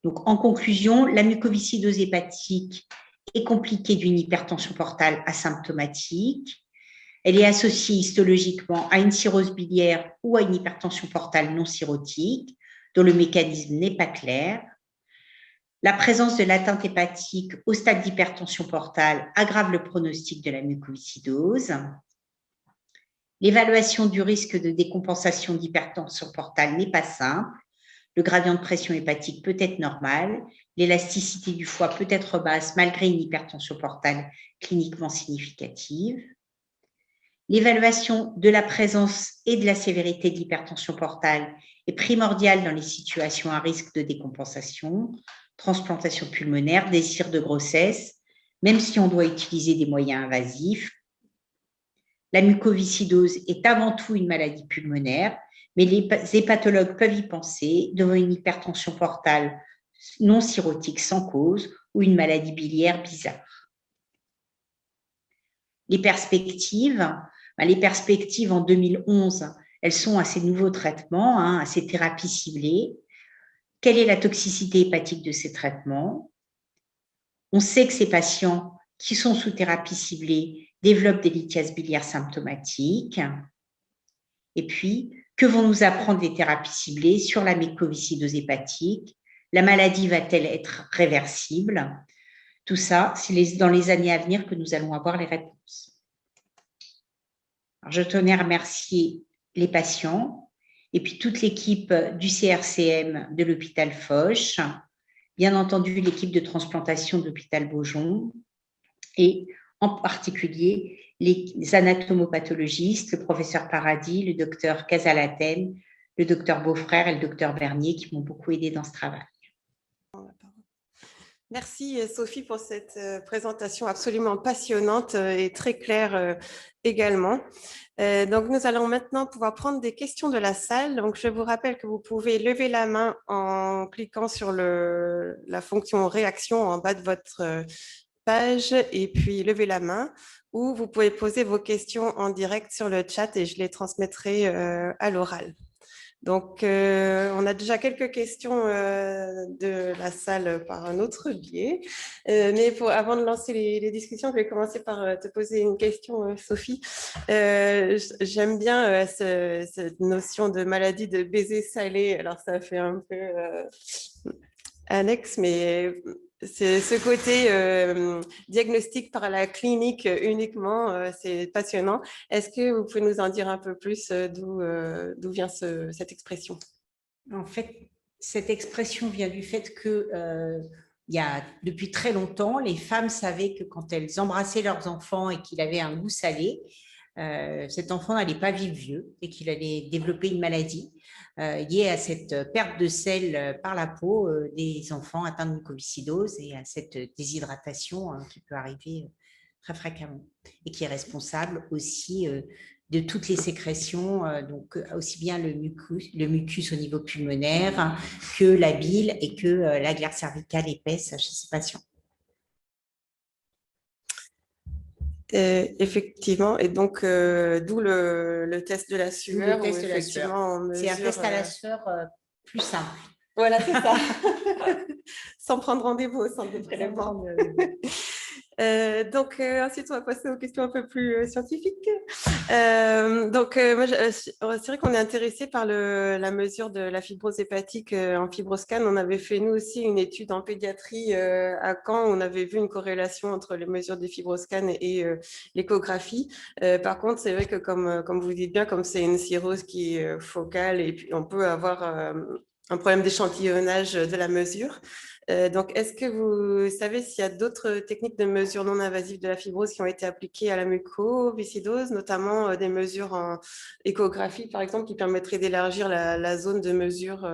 Donc, en conclusion, la mucoviscidose hépatique est compliquée d'une hypertension portale asymptomatique. Elle est associée histologiquement à une cirrhose biliaire ou à une hypertension portale non cirrhotique, dont le mécanisme n'est pas clair. La présence de l'atteinte hépatique au stade d'hypertension portale aggrave le pronostic de la mucoviscidose. L'évaluation du risque de décompensation d'hypertension portale n'est pas simple. Le gradient de pression hépatique peut être normal. L'élasticité du foie peut être basse malgré une hypertension portale cliniquement significative. L'évaluation de la présence et de la sévérité de l'hypertension portale est primordiale dans les situations à risque de décompensation, transplantation pulmonaire, désir de grossesse, même si on doit utiliser des moyens invasifs. La mucoviscidose est avant tout une maladie pulmonaire, mais les hépatologues peuvent y penser devant une hypertension portale non cirrhotique sans cause ou une maladie biliaire bizarre. Les perspectives en 2011, elles sont à ces nouveaux traitements, à ces thérapies ciblées. Quelle est la toxicité hépatique de ces traitements? On sait que ces patients qui sont sous thérapie ciblée développent des lithiases biliaires symptomatiques. Et puis, que vont nous apprendre les thérapies ciblées sur la mucoviscidose hépatique? La maladie va-t-elle être réversible? Tout ça, c'est dans les années à venir que nous allons avoir les réponses. Alors, je tenais à remercier les patients et puis toute l'équipe du CRCM de l'hôpital Foch, bien entendu l'équipe de transplantation de l'hôpital Beaujon et en particulier les anatomopathologistes, le professeur Paradis, le docteur Casalaten, le docteur Beaufrère et le docteur Bernier qui m'ont beaucoup aidé dans ce travail. Merci Sophie pour cette présentation absolument passionnante et très claire également. Donc nous allons maintenant pouvoir prendre des questions de la salle. Donc je vous rappelle que vous pouvez lever la main en cliquant sur la fonction réaction en bas de votre page et puis lever la main, ou vous pouvez poser vos questions en direct sur le chat et je les transmettrai à l'oral. Donc, on a déjà quelques questions de la salle par un autre biais. Mais avant de lancer les discussions, je vais commencer par te poser une question, Sophie. J'aime bien cette notion de maladie de baiser salé. Alors, ça fait un peu annexe, mais c'est ce côté diagnostic par la clinique uniquement, c'est passionnant. Est-ce que vous pouvez nous en dire un peu plus d'où vient cette expression? En fait, cette expression vient du fait que il y a depuis très longtemps, les femmes savaient que quand elles embrassaient leurs enfants et qu'il avait un goût salé, cet enfant n'allait pas vivre vieux et qu'il allait développer une maladie liée à cette perte de sel par la peau des enfants atteints de mucoviscidose et à cette déshydratation qui peut arriver très fréquemment et qui est responsable aussi de toutes les sécrétions, donc aussi bien le mucus au niveau pulmonaire que la bile et que la glaire cervicale épaisse chez ces patients. Effectivement, et donc d'où le test de la sueur. Le test de la sueur. C'est un test à la sueur plus simple. Voilà, c'est ça. Sans prendre rendez-vous au centre de prélèvement. Donc, ensuite, on va passer aux questions un peu plus scientifiques. Moi, c'est vrai qu'on est intéressé par la mesure de la fibrose hépatique en FibroScan. On avait fait, nous aussi, une étude en pédiatrie à Caen. On avait vu une corrélation entre les mesures des FibroScan et l'échographie. Par contre, c'est vrai que, comme vous dites bien, comme c'est une cirrhose qui est focale, et puis on peut avoir un problème d'échantillonnage de la mesure. Donc, est-ce que vous savez s'il y a d'autres techniques de mesure non invasives de la fibrose qui ont été appliquées à la mucoviscidose, notamment des mesures en échographie, par exemple, qui permettraient d'élargir la zone de mesure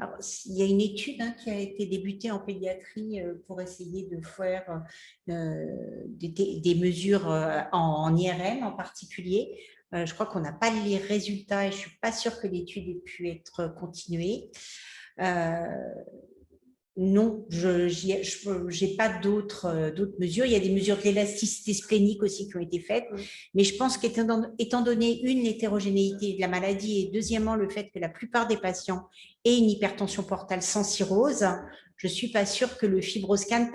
Alors, il y a une étude qui a été débutée en pédiatrie pour essayer de faire des mesures en IRM en particulier. Je crois qu'on n'a pas les résultats et je ne suis pas sûre que l'étude ait pu être continuée. Non, je n'ai pas d'autres mesures. Il y a des mesures d'élasticité splénique aussi qui ont été faites, mais je pense qu'étant donné l'hétérogénéité de la maladie et deuxièmement le fait que la plupart des patients aient une hypertension portale sans cirrhose, je ne suis pas sûre que le fibroscan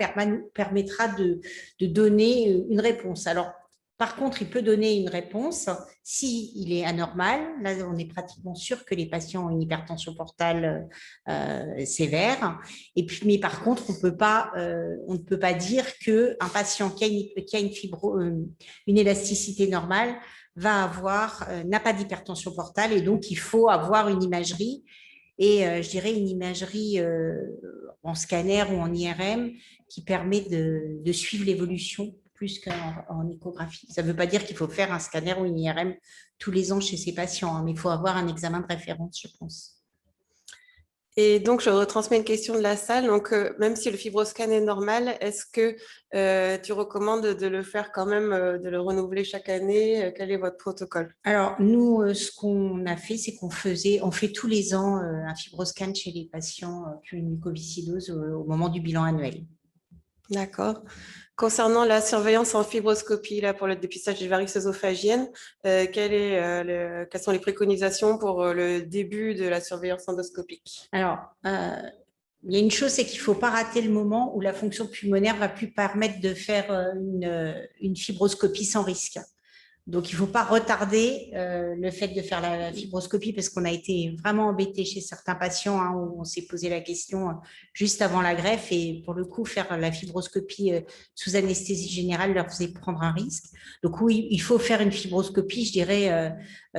permettra de donner une réponse. Alors, par contre, il peut donner une réponse s'il est anormal. Là, on est pratiquement sûr que les patients ont une hypertension portale sévère. Et puis, mais par contre, on ne peut pas dire qu'un patient qui a une élasticité normale n'a pas d'hypertension portale et donc il faut avoir une imagerie. Et je dirais une imagerie en scanner ou en IRM qui permet de suivre l'évolution plus qu'en échographie. Ça ne veut pas dire qu'il faut faire un scanner ou une IRM tous les ans chez ces patients, mais il faut avoir un examen de référence, je pense. Et donc, je retransmets une question de la salle. Donc, même si le fibroscan est normal, est-ce que tu recommandes de le faire quand même, de le renouveler chaque année? Quel est votre protocole? Alors, nous, ce qu'on a fait, c'est on fait tous les ans un fibroscan chez les patients qui ont une mucoviscidose au moment du bilan annuel. D'accord. Concernant la surveillance en fibroscopie là, pour le dépistage des varices œsophagiennes, quelles sont les préconisations pour le début de la surveillance endoscopique? Alors, il y a une chose, c'est qu'il ne faut pas rater le moment où la fonction pulmonaire va plus permettre de faire une fibroscopie sans risque. Donc, il ne faut pas retarder le fait de faire la fibroscopie parce qu'on a été vraiment embêté chez certains patients où on s'est posé la question juste avant la greffe et pour le coup, faire la fibroscopie sous anesthésie générale leur faisait prendre un risque. Donc oui, il faut faire une fibroscopie, je dirais,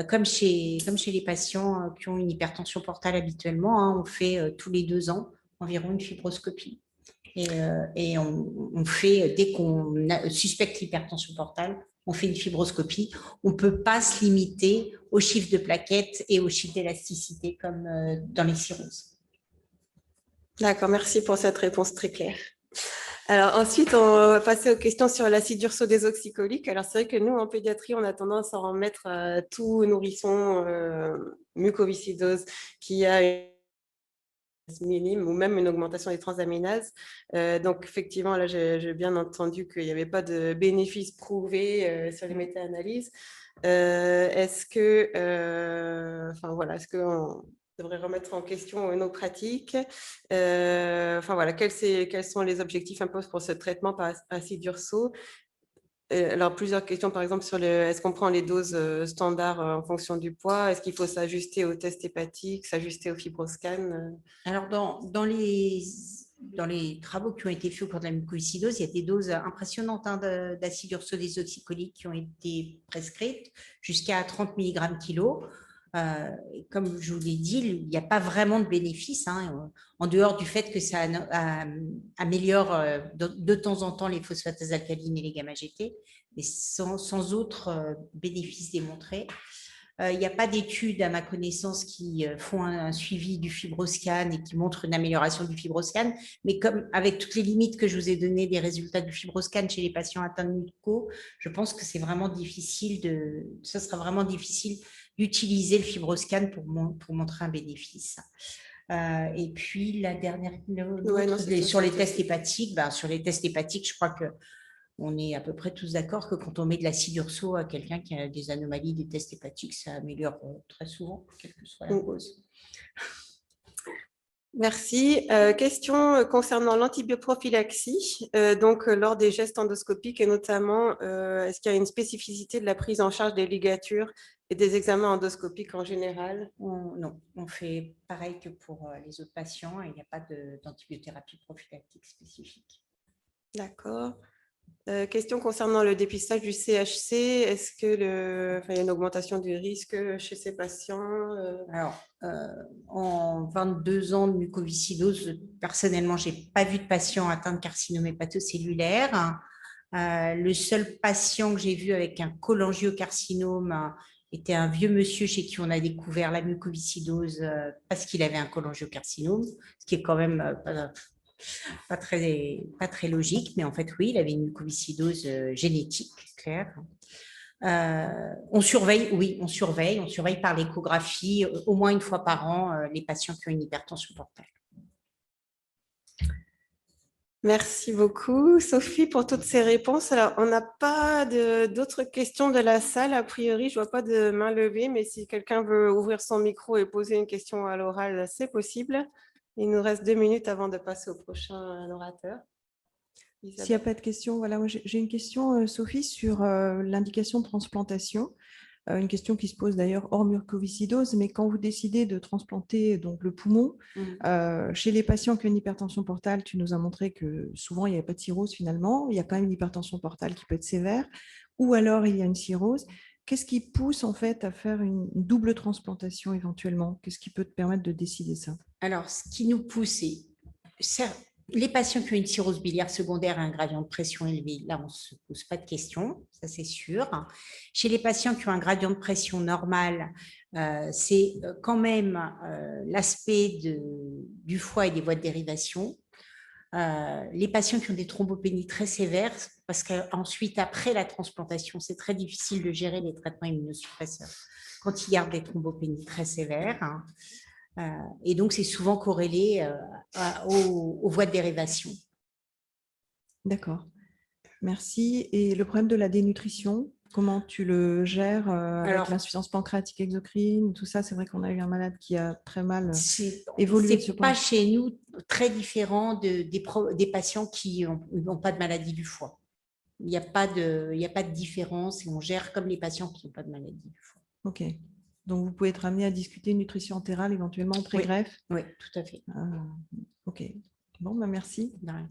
comme chez les patients qui ont une hypertension portale habituellement. On fait tous les 2 ans environ une fibroscopie. Et on fait, dès qu'on suspecte l'hypertension portale, on fait une fibroscopie. On ne peut pas se limiter aux chiffres de plaquettes et aux chiffres d'élasticité comme dans les cirrhoses. D'accord, merci pour cette réponse très claire. Alors ensuite, on va passer aux questions sur l'acide urso-désoxycholique. Alors c'est vrai que nous, en pédiatrie, on a tendance à en mettre à tout nourrisson mucoviscidose qui a une minime ou même une augmentation des transaminases. Donc, effectivement, là, j'ai bien entendu qu'il n'y avait pas de bénéfice prouvé sur les méta-analyses. Est-ce qu'on devrait remettre en question nos pratiques? Quels sont les objectifs imposés pour ce traitement par acide urso? Alors, plusieurs questions, par exemple, sur est-ce qu'on prend les doses standards en fonction du poids? Est-ce qu'il faut s'ajuster aux tests hépatiques, s'ajuster au fibroscan? Alors, dans les travaux qui ont été faits au cours de la mucoviscidose, il y a des doses impressionnantes d'acide urso-désoxycholique qui ont été prescrites jusqu'à 30 mg kilo. Comme je vous l'ai dit, il n'y a pas vraiment de bénéfice, en dehors du fait que ça améliore de temps en temps les phosphatases alcalines et les gamma-GT, mais sans autre bénéfice démontré. Il n'y a pas d'études, à ma connaissance, qui font un suivi du fibroscan et qui montrent une amélioration du fibroscan. Mais comme avec toutes les limites que je vous ai données des résultats du fibroscan chez les patients atteints de muco, je pense que c'est vraiment difficile ce sera vraiment difficile d'utiliser le fibroscan pour montrer un bénéfice. Et puis, la dernière, sur les tests hépatiques, sur les tests hépatiques, je crois que on est à peu près tous d'accord que quand on met de l'acide urso à quelqu'un qui a des anomalies des tests hépatiques, ça améliore très souvent, quelle que soit la cause. Merci. Question concernant l'antibioprophylaxie. Donc, lors des gestes endoscopiques et notamment, est-ce qu'il y a une spécificité de la prise en charge des ligatures et des examens endoscopiques en général? Non, on fait pareil que pour les autres patients. Il n'y a pas d'antibiothérapie prophylactique spécifique. D'accord. Question concernant le dépistage du CHC. Est-ce que il y a une augmentation du risque chez ces patients? Alors, en 22 ans de mucoviscidose, personnellement, je n'ai pas vu de patient atteint de carcinome hépatocellulaire. Le seul patient que j'ai vu avec un cholangiocarcinome était un vieux monsieur chez qui on a découvert la mucoviscidose parce qu'il avait un cholangiocarcinome, ce qui est quand même pas très logique, mais en fait, oui, il avait une mucoviscidose génétique, claire. On surveille, oui, on surveille par l'échographie au moins une fois par an les patients qui ont une hypertension portale. Merci beaucoup, Sophie, pour toutes ces réponses. Alors, on n'a pas d'autres questions de la salle. A priori, je ne vois pas de main levée, mais si quelqu'un veut ouvrir son micro et poser une question à l'oral, c'est possible. Il nous reste 2 minutes avant de passer au prochain orateur. S'il n'y a pas de questions, voilà, moi j'ai une question, Sophie, sur l'indication de transplantation. Une question qui se pose d'ailleurs hors mucoviscidose, mais quand vous décidez de transplanter donc, le poumon, chez les patients qui ont une hypertension portale, tu nous as montré que souvent il n'y a pas de cirrhose finalement, il y a quand même une hypertension portale qui peut être sévère, ou alors il y a une cirrhose. Qu'est-ce qui pousse en fait à faire une double transplantation éventuellement? Qu'est-ce qui peut te permettre de décider ça? Alors, ce qui nous pousse, c'est les patients qui ont une cirrhose biliaire secondaire et un gradient de pression élevé, là, on ne se pose pas de questions, ça c'est sûr. Chez les patients qui ont un gradient de pression normal, c'est quand même l'aspect du foie et des voies de dérivation. Les patients qui ont des thrombopénies très sévères, parce qu'ensuite, après la transplantation, c'est très difficile de gérer les traitements immunosuppresseurs quand ils gardent des thrombopénies très sévères. Et donc, c'est souvent corrélé aux voies de dérivation. D'accord. Merci. Et le problème de la dénutrition, comment tu le gères avec l'insuffisance pancréatique exocrine, tout ça? C'est vrai qu'on a eu un malade qui a très mal évolué. Ce n'est pas chez nous très différent des patients qui n'ont pas de maladie du foie. Il n'y a pas de différence et on gère comme les patients qui n'ont pas de maladie du foie. Ok. Donc, vous pouvez être amené à discuter nutrition entérale éventuellement pré-greffe? Oui, tout à fait. Ok. Bon, bah merci. De rien.